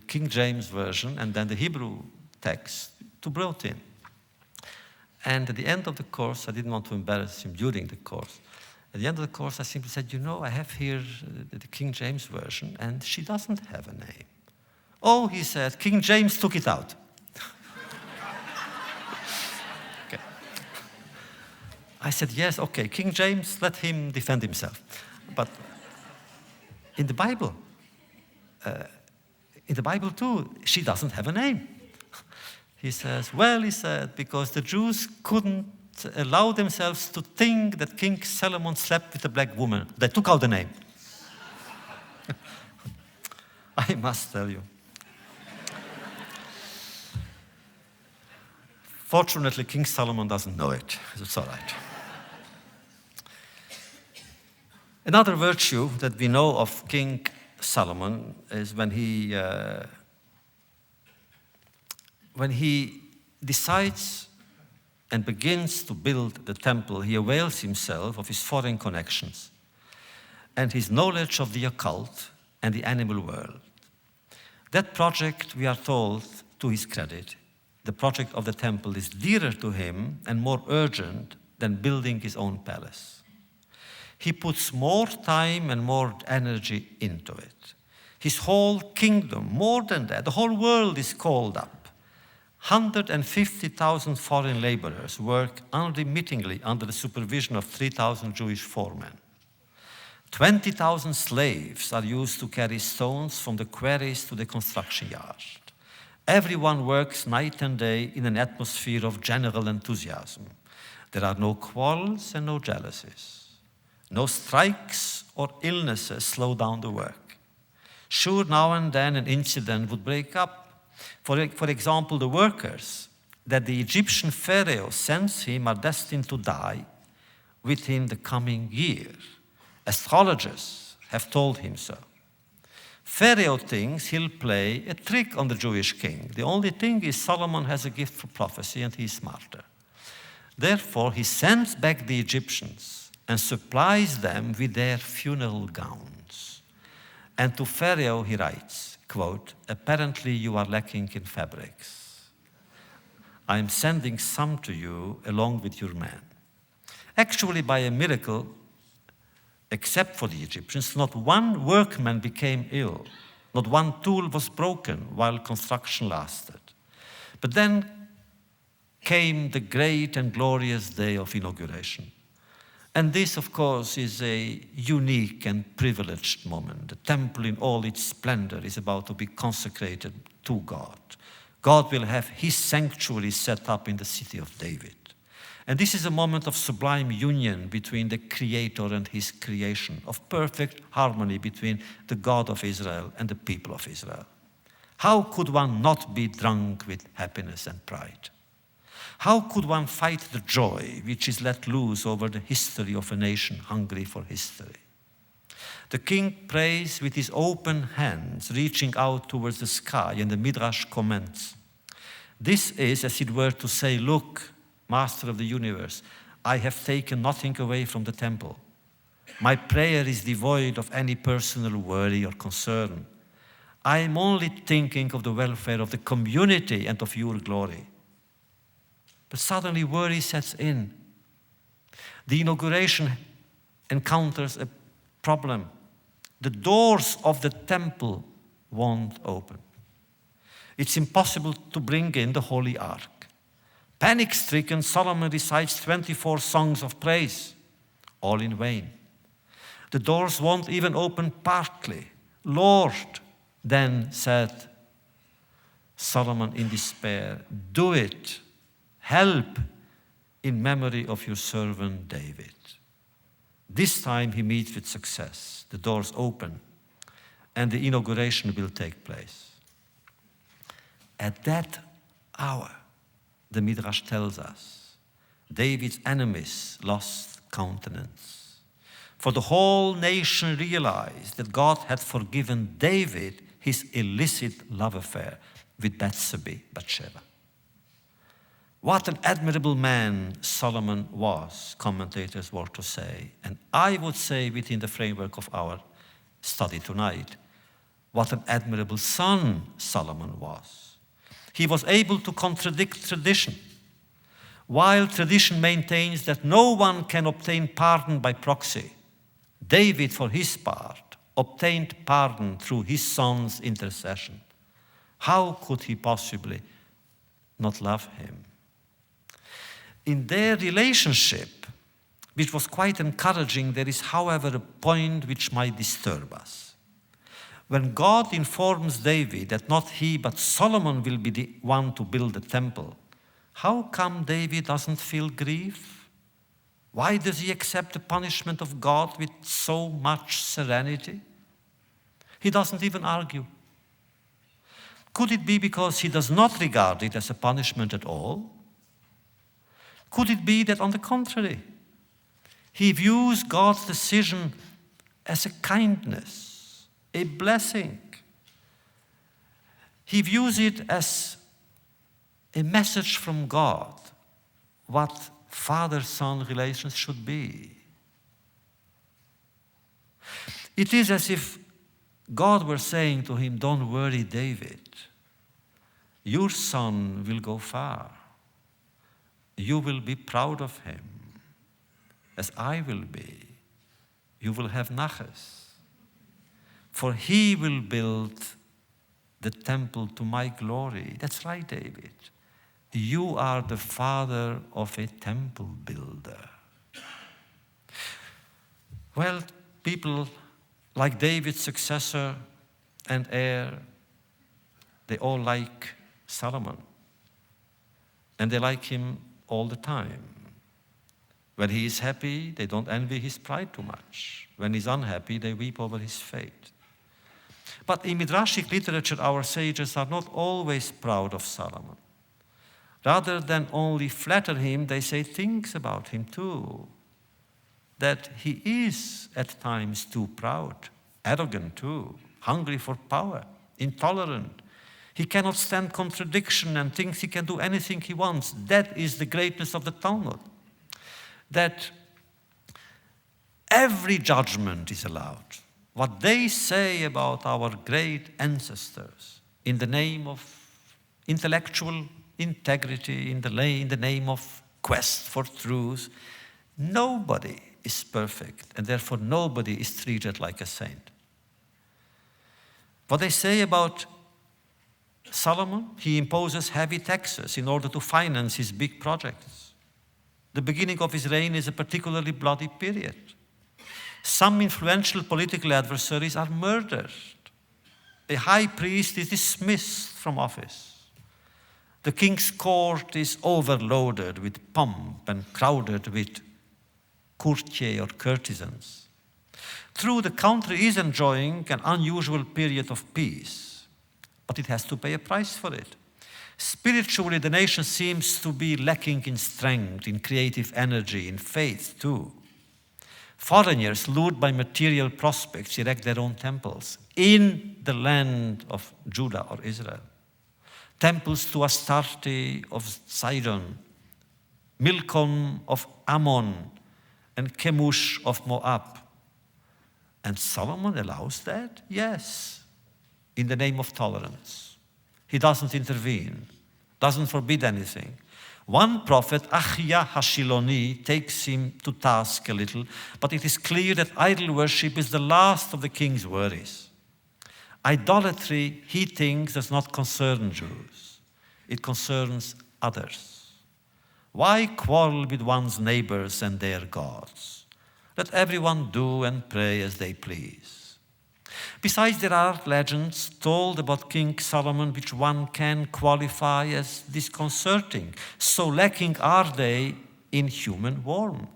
King James Version and then the Hebrew text to brought in. And at the end of the course, I didn't want to embarrass him during the course. At the end of the course, I simply said, I have here the King James Version, and she doesn't have a name. Oh, he said, King James took it out. Okay. I said, yes, okay, King James, let him defend himself. But in the Bible too, she doesn't have a name. He says, well, he said, because the Jews couldn't allow themselves to think that King Solomon slept with a black woman. They took out the name. I must tell you. Fortunately, King Solomon doesn't know it. It's all right. Another virtue that we know of King Solomon is when he decides and begins to build the temple, he avails himself of his foreign connections and his knowledge of the occult and the animal world. That project, we are told, to his credit, the project of the temple is dearer to him and more urgent than building his own palace. He puts more time and more energy into it. His whole kingdom, more than that, the whole world is called up. 150,000 foreign laborers work unremittingly under the supervision of 3,000 Jewish foremen. 20,000 slaves are used to carry stones from the quarries to the construction yard. Everyone works night and day in an atmosphere of general enthusiasm. There are no quarrels and no jealousies. No strikes or illnesses slow down the work. Sure, now and then an incident would break up. For example, the workers that the Egyptian Pharaoh sends him are destined to die within the coming year. Astrologers have told him so. Pharaoh thinks he'll play a trick on the Jewish king. The only thing is Solomon has a gift for prophecy and he's smarter. Therefore, he sends back the Egyptians and supplies them with their funeral gowns. And to Pharaoh he writes, quote, "Apparently you are lacking in fabrics. I am sending some to you along with your men." Actually, by a miracle, except for the Egyptians, not one workman became ill. Not one tool was broken while construction lasted. But then came the great and glorious day of inauguration. And this, of course, is a unique and privileged moment. The temple in all its splendor is about to be consecrated to God. God will have his sanctuary set up in the city of David. And this is a moment of sublime union between the Creator and his creation, of perfect harmony between the God of Israel and the people of Israel. How could one not be drunk with happiness and pride? How could one fight the joy which is let loose over the history of a nation hungry for history? The king prays with his open hands, reaching out towards the sky, and the Midrash comments, "This is as it were to say, look, Master of the universe, I have taken nothing away from the temple. My prayer is devoid of any personal worry or concern. I am only thinking of the welfare of the community and of your glory." But suddenly worry sets in. The inauguration encounters a problem. The doors of the temple won't open. It's impossible to bring in the Holy Ark. Panic-stricken, Solomon recites 24 songs of praise, all in vain. The doors won't even open partly. "Lord," then said Solomon in despair, "do it. Help in memory of your servant David." This time he meets with success. The doors open and the inauguration will take place. At that hour, the Midrash tells us, David's enemies lost countenance. For the whole nation realized that God had forgiven David his illicit love affair with Bathsheba. What an admirable man Solomon was, commentators were to say. And I would say, within the framework of our study tonight, what an admirable son Solomon was. He was able to contradict tradition. While tradition maintains that no one can obtain pardon by proxy, David, for his part, obtained pardon through his son's intercession. How could he possibly not love him? In their relationship, which was quite encouraging, there is, however, a point which might disturb us. When God informs David that not he but Solomon will be the one to build the temple, how come David doesn't feel grief? Why does he accept the punishment of God with so much serenity? He doesn't even argue. Could it be because he does not regard it as a punishment at all? Could it be that, on the contrary, he views God's decision as a kindness, a blessing? He views it as a message from God, what father-son relations should be. It is as if God were saying to him, "Don't worry, David. Your son will go far. You will be proud of him, as I will be. You will have naches. For he will build the temple to my glory. That's right, David. You are the father of a temple builder. Well, people like David's successor and heir, they all like Solomon. And they like him all the time. When he is happy, they don't envy his pride too much. When he's unhappy, they weep over his fate. But in Midrashic literature, our sages are not always proud of Solomon. Rather than only flatter him, they say things about him too. That he is at times too proud, arrogant too, hungry for power, intolerant. He cannot stand contradiction and thinks he can do anything he wants. That is the greatness of the Talmud. That every judgment is allowed. What they say about our great ancestors in the name of intellectual integrity, in the name of quest for truth, nobody is perfect, and therefore nobody is treated like a saint. What they say about Solomon, he imposes heavy taxes in order to finance his big projects. The beginning of his reign is a particularly bloody period. Some influential political adversaries are murdered. A high priest is dismissed from office. The king's court is overloaded with pomp and crowded with courtiers or courtesans. True, the country is enjoying an unusual period of peace, but it has to pay a price for it. Spiritually, the nation seems to be lacking in strength, in creative energy, in faith too. Foreigners, lured by material prospects, erect their own temples in the land of Judah or Israel. Temples to Astarte of Sidon, Milcom of Ammon, and Chemosh of Moab. And Solomon allows that? Yes, in the name of tolerance. He doesn't intervene, doesn't forbid anything. One prophet, Achia Hashiloni, takes him to task a little, but it is clear that idol worship is the last of the king's worries. Idolatry, he thinks, does not concern Jews. It concerns others. Why quarrel with one's neighbors and their gods? Let everyone do and pray as they please. Besides, there are legends told about King Solomon which one can qualify as disconcerting. So lacking are they in human warmth.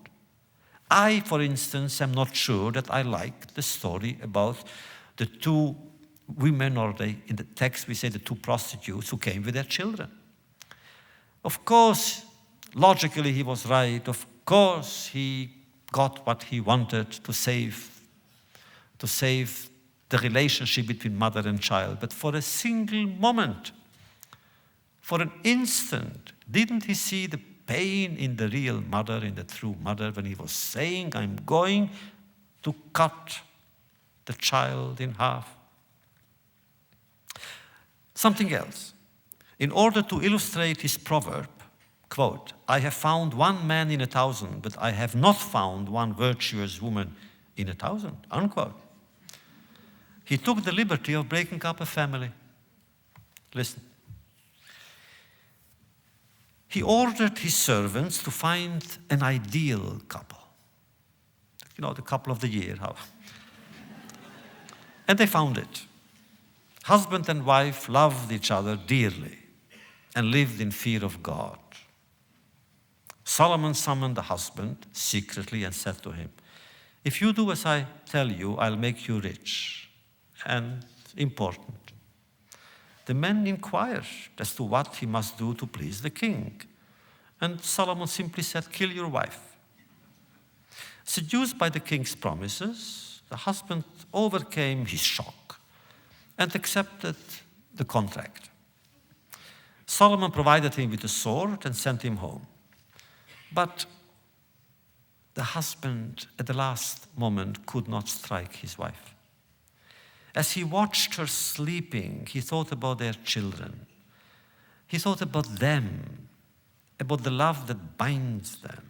I, for instance, am not sure that I like the story about the two women, or in the text we say the two prostitutes who came with their children. Of course, logically he was right. Of course he got what he wanted to save the relationship between mother and child. But for a single moment, for an instant, didn't he see the pain in the real mother, in the true mother, when he was saying, I'm going to cut the child in half? Something else. In order to illustrate his proverb, quote, I have found one man in 1,000, but I have not found one virtuous woman in 1,000, unquote. He took the liberty of breaking up a family. Listen. He ordered his servants to find an ideal couple. You know, the couple of the year. And they found it. Husband and wife loved each other dearly and lived in fear of God. Solomon summoned the husband secretly and said to him, if you do as I tell you, I'll make you rich and important. The man inquired as to what he must do to please the king. And Solomon simply said, kill your wife. Seduced by the king's promises, the husband overcame his shock and accepted the contract. Solomon provided him with a sword and sent him home. But the husband, at the last moment, could not strike his wife. As he watched her sleeping, he thought about their children. He thought about them, about the love that binds them.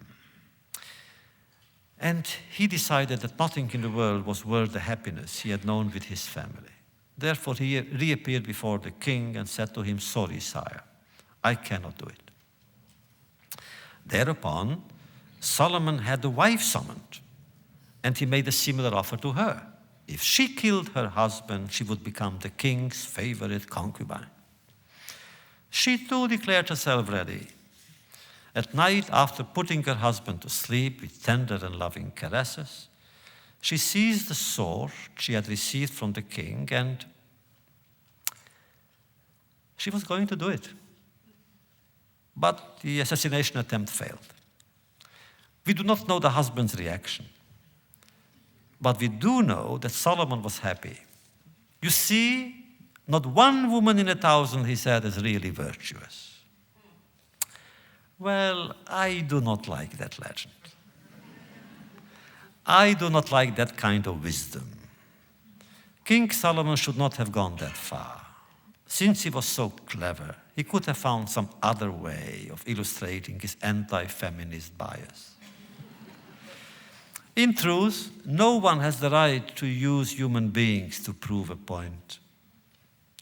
And he decided that nothing in the world was worth the happiness he had known with his family. Therefore, he reappeared before the king and said to him, "Sorry, sire, I cannot do it." Thereupon, Solomon had the wife summoned, and he made a similar offer to her. If she killed her husband, she would become the king's favorite concubine. She too declared herself ready. At night, after putting her husband to sleep with tender and loving caresses, she seized the sword she had received from the king, and she was going to do it. But the assassination attempt failed. We do not know the husband's reaction, but we do know that Solomon was happy. You see, not one woman in 1,000, he said, is really virtuous. Well, I do not like that legend. I do not like that kind of wisdom. King Solomon should not have gone that far. Since he was so clever, he could have found some other way of illustrating his anti-feminist bias. In truth, no one has the right to use human beings to prove a point.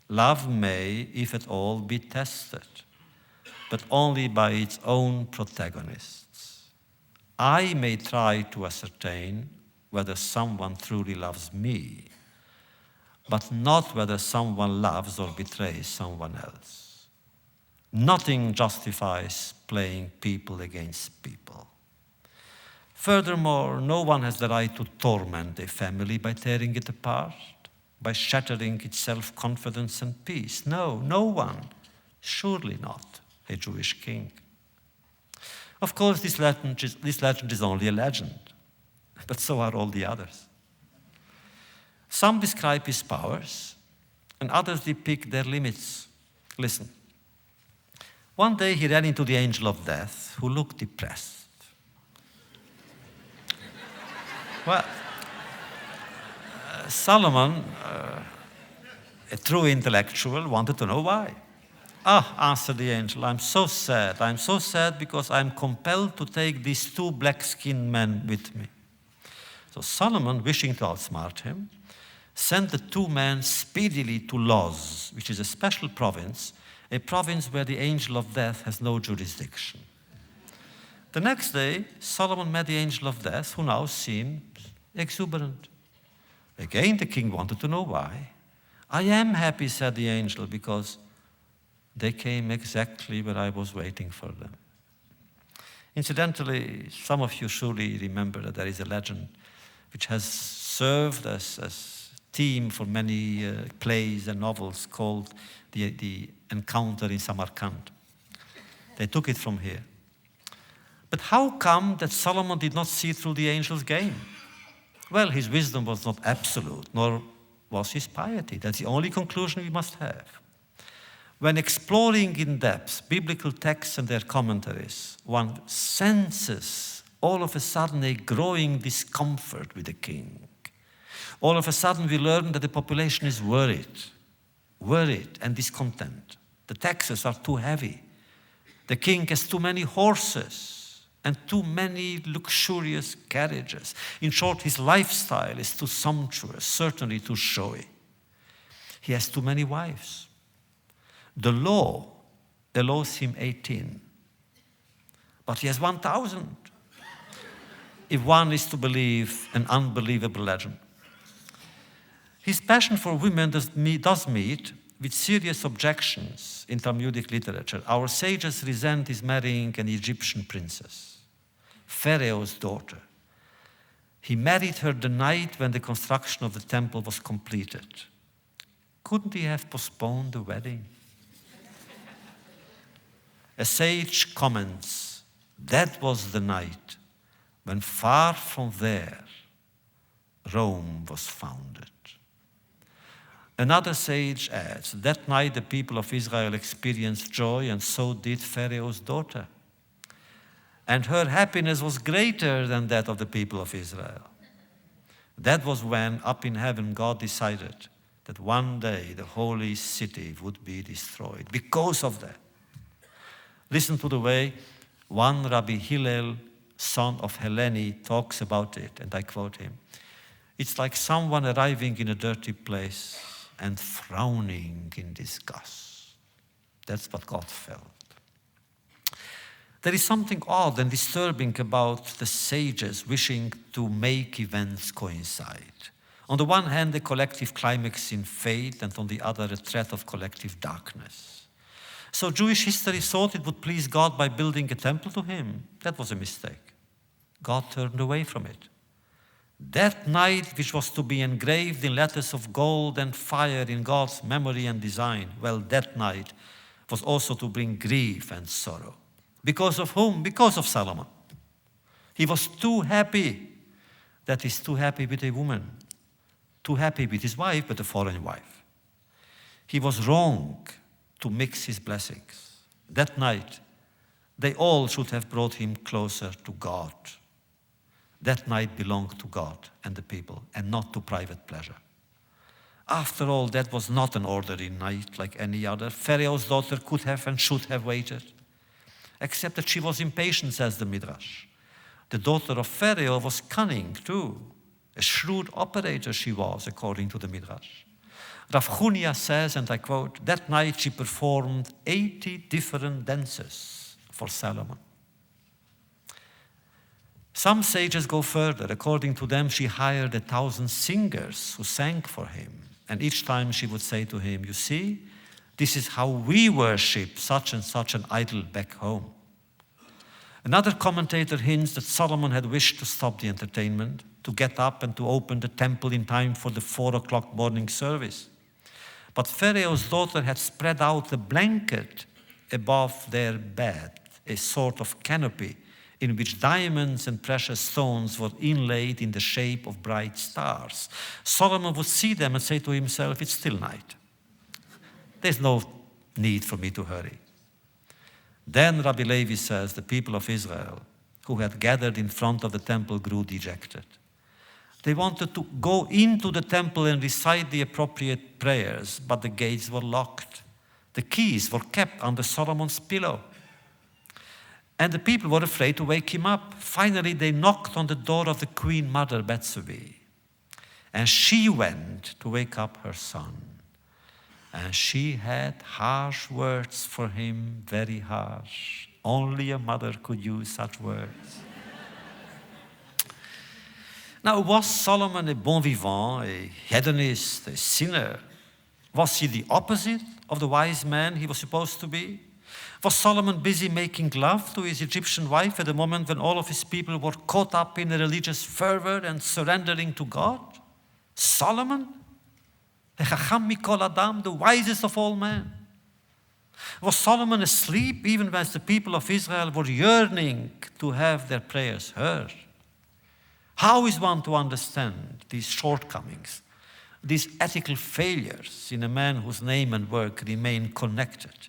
Love may, if at all, be tested, but only by its own protagonists. I may try to ascertain whether someone truly loves me, but not whether someone loves or betrays someone else. Nothing justifies playing people against people. Furthermore, no one has the right to torment a family by tearing it apart, by shattering its self-confidence and peace. No, no one, surely not a Jewish king. Of course, this legend is only a legend, but so are all the others. Some describe his powers, and others depict their limits. Listen. One day he ran into the angel of death, who looked depressed. Well, Solomon, a true intellectual, wanted to know why. "Ah," answered the angel, "I'm so sad. I'm so sad because I'm compelled to take these 2 black-skinned men with me." So Solomon, wishing to outsmart him, sent the 2 men speedily to Luz, which is a special province, a province where the angel of death has no jurisdiction. The next day, Solomon met the angel of death, who now seemed exuberant. Again, the king wanted to know why. "I am happy," said the angel, "because they came exactly where I was waiting for them." Incidentally, some of you surely remember that there is a legend which has served as theme for many plays and novels called the Encounter in Samarkand. They took it from here. But how come that Solomon did not see through the angel's game? Well, his wisdom was not absolute, nor was his piety. That's the only conclusion we must have. When exploring in depth biblical texts and their commentaries, one senses all of a sudden a growing discomfort with the king. All of a sudden we learn that the population is worried and discontent. The taxes are too heavy. The king has too many horses and too many luxurious carriages. In short, his lifestyle is too sumptuous, certainly too showy. He has too many wives. The law allows him 18, but he has 1,000, if one is to believe an unbelievable legend. His passion for women does meet with serious objections in Talmudic literature. Our sages resent his marrying an Egyptian princess, Pharaoh's daughter. He married her the night when the construction of the temple was completed. Couldn't he have postponed the wedding? A sage comments, that was the night when far from there Rome was founded. Another sage adds, that night the people of Israel experienced joy, and so did Pharaoh's daughter. And her happiness was greater than that of the people of Israel. That was when, up in heaven, God decided that one day the holy city would be destroyed because of that. Listen to the way one Rabbi Hillel son of Helene, talks about it, and I quote him. It's like someone arriving in a dirty place and frowning in disgust. That's what God felt. There is something odd and disturbing about the sages wishing to make events coincide. On the one hand, a collective climax in faith, and on the other, a threat of collective darkness. So Jewish history thought it would please God by building a temple to him. That was a mistake. God turned away from it. That night, which was to be engraved in letters of gold and fire in God's memory and design, well, that night was also to bring grief and sorrow. Because of whom? Because of Solomon. He was too happy. That is, too happy with a woman. Too happy with his wife, but a foreign wife. He was wrong to mix his blessings. That night, they all should have brought him closer to God. That night belonged to God and the people, and not to private pleasure. After all, that was not an ordinary night like any other. Pharaoh's daughter could have and should have waited. Except that she was impatient, says the Midrash. The daughter of Pharaoh was cunning too. A shrewd operator she was, according to the Midrash. Rav Chunia says, and I quote, that night she performed 80 different dances for Solomon. Some sages go further. According to them, she hired 1,000 singers who sang for him. And each time she would say to him, you see, this is how we worship such and such an idol back home. Another commentator hints that Solomon had wished to stop the entertainment, to get up and to open the temple in time for the 4 o'clock morning service. But Pharaoh's daughter had spread out a blanket above their bed, a sort of canopy in which diamonds and precious stones were inlaid in the shape of bright stars. Solomon would see them and say to himself, it's still night. There's no need for me to hurry. Then Rabbi Levi says, the people of Israel who had gathered in front of the temple grew dejected. They wanted to go into the temple and recite the appropriate prayers, but the gates were locked. The keys were kept under Solomon's pillow. And the people were afraid to wake him up. Finally, they knocked on the door of the queen mother, Bethsabe. And she went to wake up her son. And she had harsh words for him, very harsh. Only a mother could use such words. Now, was Solomon a bon vivant, a hedonist, a sinner? Was he the opposite of the wise man he was supposed to be? Was Solomon busy making love to his Egyptian wife at the moment when all of his people were caught up in a religious fervor and surrendering to God? Solomon? The Chacham Mikol Adam, the wisest of all men. Was Solomon asleep even as the people of Israel were yearning to have their prayers heard? How is one to understand these shortcomings, these ethical failures in a man whose name and work remain connected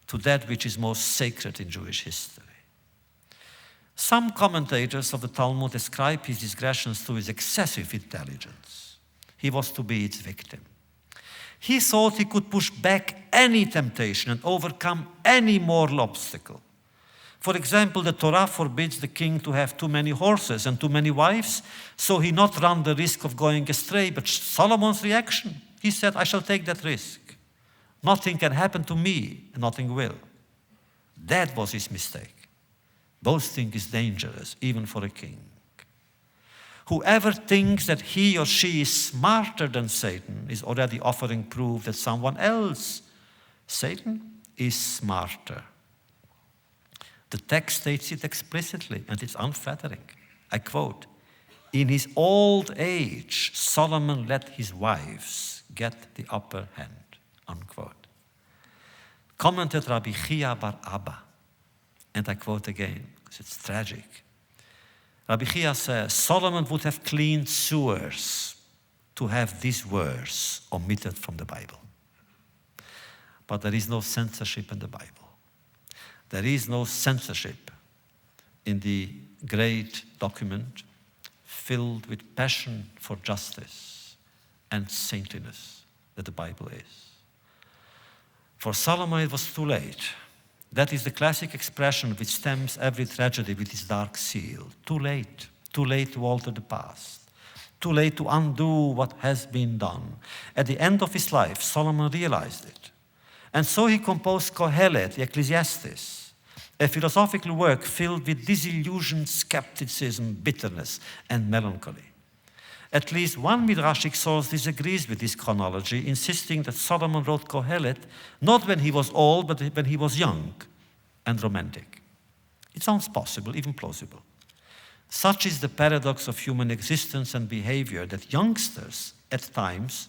to that which is most sacred in Jewish history? Some commentators of the Talmud ascribe his digressions to his excessive intelligence. He was to be its victim. He thought he could push back any temptation and overcome any moral obstacle. For example, the Torah forbids the king to have too many horses and too many wives, so he not run the risk of going astray. But Solomon's reaction, he said, I shall take that risk. Nothing can happen to me, and nothing will. That was his mistake. Boasting is dangerous, even for a king. Whoever thinks that he or she is smarter than Satan is already offering proof that someone else, Satan, is smarter. The text states it explicitly, and it's unflattering. I quote, in his old age, Solomon let his wives get the upper hand, unquote. Commented Rabbi Chia bar Abba, and I quote again, because it's tragic. Rabbi Chia says, Solomon would have cleaned sewers to have this verse omitted from the Bible. But there is no censorship in the Bible. There is no censorship in the great document filled with passion for justice and saintliness that the Bible is. For Solomon, it was too late. That is the classic expression which stamps every tragedy with its dark seal. Too late to alter the past. Too late to undo what has been done. At the end of his life, Solomon realized it. And so he composed Kohelet, the Ecclesiastes, a philosophical work filled with disillusioned skepticism, bitterness, and melancholy. At least one Midrashic source disagrees with this chronology, insisting that Solomon wrote Kohelet not when he was old, but when he was young and romantic. It sounds possible, even plausible. Such is the paradox of human existence and behavior that youngsters, at times,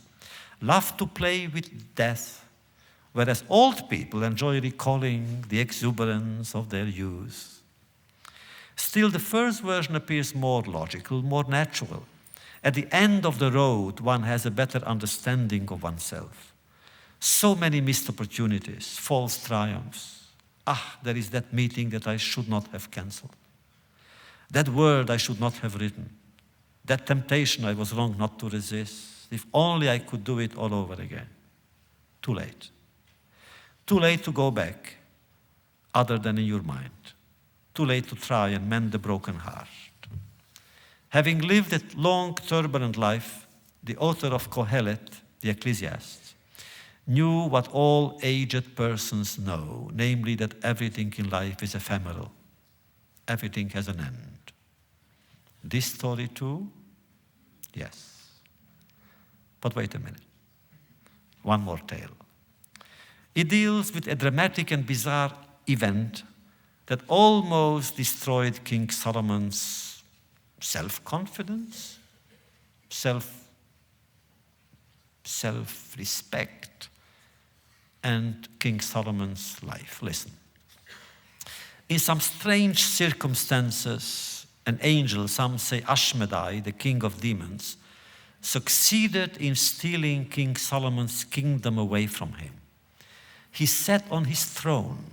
love to play with death, whereas old people enjoy recalling the exuberance of their youth. Still, the first version appears more logical, more natural. At the end of the road, one has a better understanding of oneself. So many missed opportunities, false triumphs. There is that meeting that I should not have cancelled. That word I should not have written. That temptation I was wrong not to resist. If only I could do it all over again. Too late. Too late to go back, other than in your mind. Too late to try and mend the broken heart. Having lived a long, turbulent life, the author of Kohelet, the Ecclesiastes, knew what all aged persons know, namely that everything in life is ephemeral. Everything has an end. This story too? Yes. But wait a minute. One more tale. It deals with a dramatic and bizarre event that almost destroyed King Solomon's self-confidence, self-respect, and King Solomon's life. Listen. In some strange circumstances, an angel, some say Ashmedai, the king of demons, succeeded in stealing King Solomon's kingdom away from him. He sat on his throne,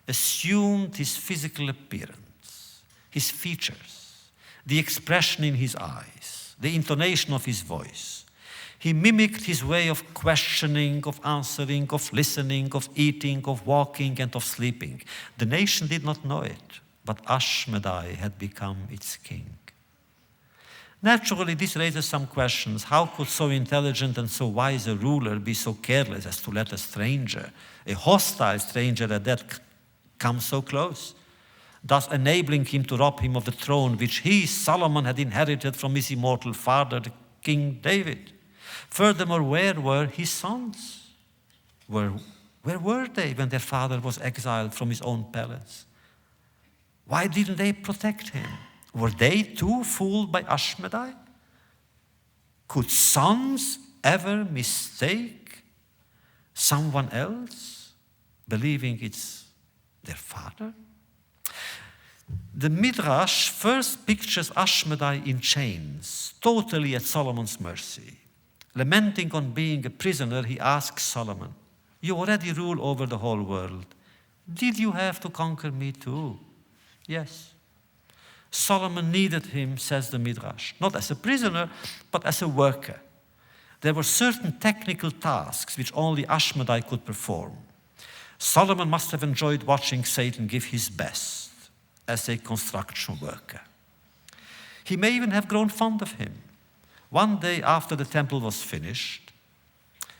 assumed his physical appearance, his features, the expression in his eyes, the intonation of his voice. He mimicked his way of questioning, of answering, of listening, of eating, of walking, and of sleeping. The nation did not know it, but Ashmedai had become its king. Naturally, this raises some questions. How could so intelligent and so wise a ruler be so careless as to let a stranger, a hostile stranger at that, come so close, thus enabling him to rob him of the throne which he, Solomon, had inherited from his immortal father, King David? Furthermore, where were his sons? Where were they when their father was exiled from his own palace? Why didn't they protect him? Were they too fooled by Ashmedai? Could sons ever mistake someone else, believing it's their father? The Midrash first pictures Ashmedai in chains, totally at Solomon's mercy. Lamenting on being a prisoner, he asks Solomon, "You already rule over the whole world. Did you have to conquer me too?" Yes. Solomon needed him, says the Midrash, not as a prisoner, but as a worker. There were certain technical tasks which only Ashmedai could perform. Solomon must have enjoyed watching Satan give his best as a construction worker. He may even have grown fond of him. One day after the temple was finished,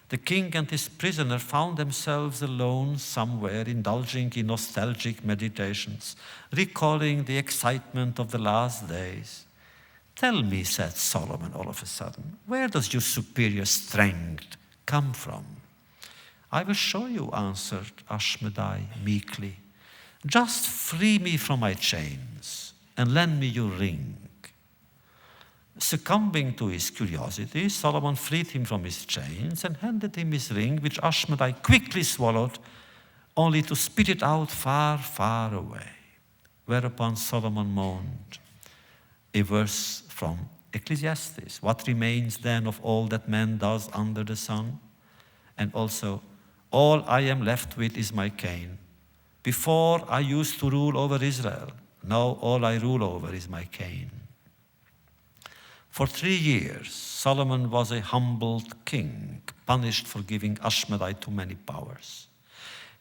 the king and his prisoner found themselves alone somewhere, indulging in nostalgic meditations, recalling the excitement of the last days. "Tell me," said Solomon all of a sudden, "where does your superior strength come from?" "I will show you," answered Ashmedai meekly. "Just free me from my chains and lend me your ring." Succumbing to his curiosity, Solomon freed him from his chains and handed him his ring, which Ashmedai quickly swallowed, only to spit it out far, far away. Whereupon Solomon moaned, a verse from Ecclesiastes, "What remains then of all that man does under the sun?" And also, "All I am left with is my cane. Before I used to rule over Israel. Now all I rule over is my cane." For 3 years, Solomon was a humbled king, punished for giving Ashmedai too many powers.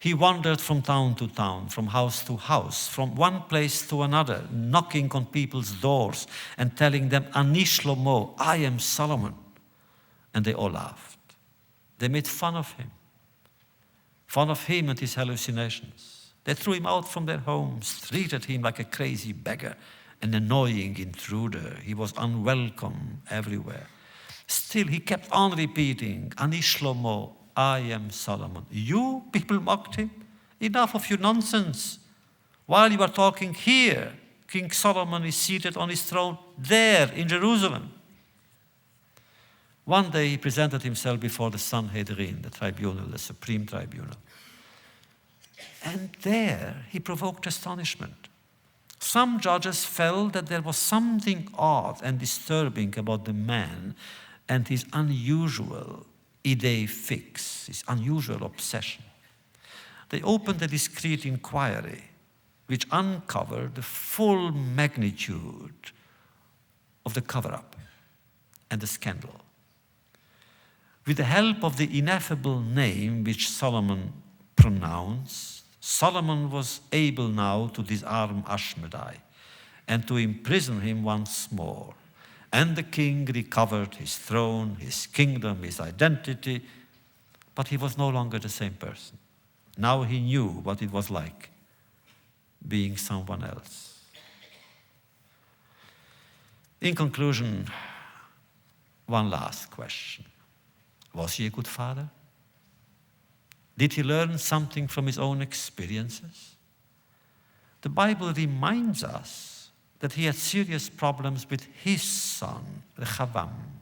He wandered from town to town, from house to house, from one place to another, knocking on people's doors and telling them, Ani Shlomo, I am Solomon. And they all laughed. They made fun of him and his hallucinations. They threw him out from their homes, treated him like a crazy beggar, an annoying intruder. He was unwelcome everywhere. Still, he kept on repeating, Ani Shlomo, I am Solomon. You, people mocked him. Enough of your nonsense. While you are talking here, King Solomon is seated on his throne there in Jerusalem. One day he presented himself before the Sanhedrin, the tribunal, the supreme tribunal. And there he provoked astonishment. Some judges felt that there was something odd and disturbing about the man and his unusual idée fixe, his unusual obsession. They opened a discreet inquiry which uncovered the full magnitude of the cover-up and the scandal. With the help of the ineffable name which Solomon pronounced, Solomon was able now to disarm Ashmedai and to imprison him once more. And the king recovered his throne, his kingdom, his identity, but he was no longer the same person. Now he knew what it was like being someone else. In conclusion, one last question. Was he a good father? Did he learn something from his own experiences? The Bible reminds us that he had serious problems with his son, Rehoboam.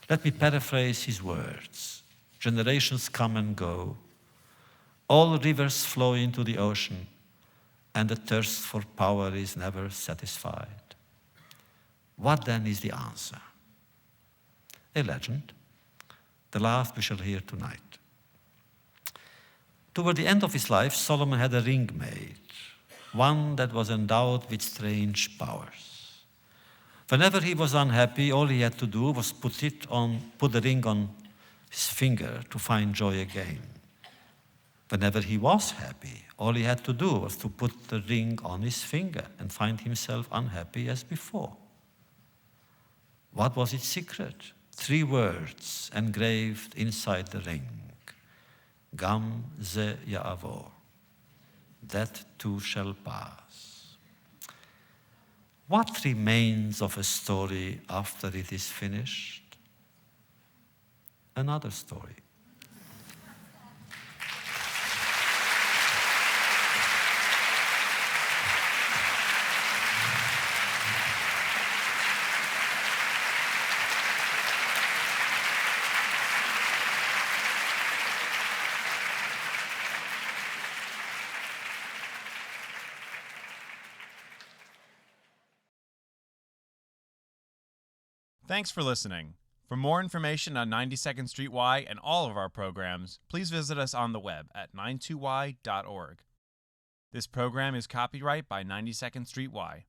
Let me paraphrase his words. Generations come and go. All rivers flow into the ocean, and the thirst for power is never satisfied. What then is the answer? A legend, the last we shall hear tonight. Toward the end of his life, Solomon had a ring made, one that was endowed with strange powers. Whenever he was unhappy, all he had to do was put the ring on his finger to find joy again. Whenever he was happy, all he had to do was to put the ring on his finger and find himself unhappy as before. What was its secret? 3 words engraved inside the ring. Gam ze ya'avor. That too shall pass. What remains of a story after it is finished? Another story. Thanks for listening. For more information on 92nd Street Y and all of our programs, please visit us on the web at 92y.org. This program is copyright by 92nd Street Y.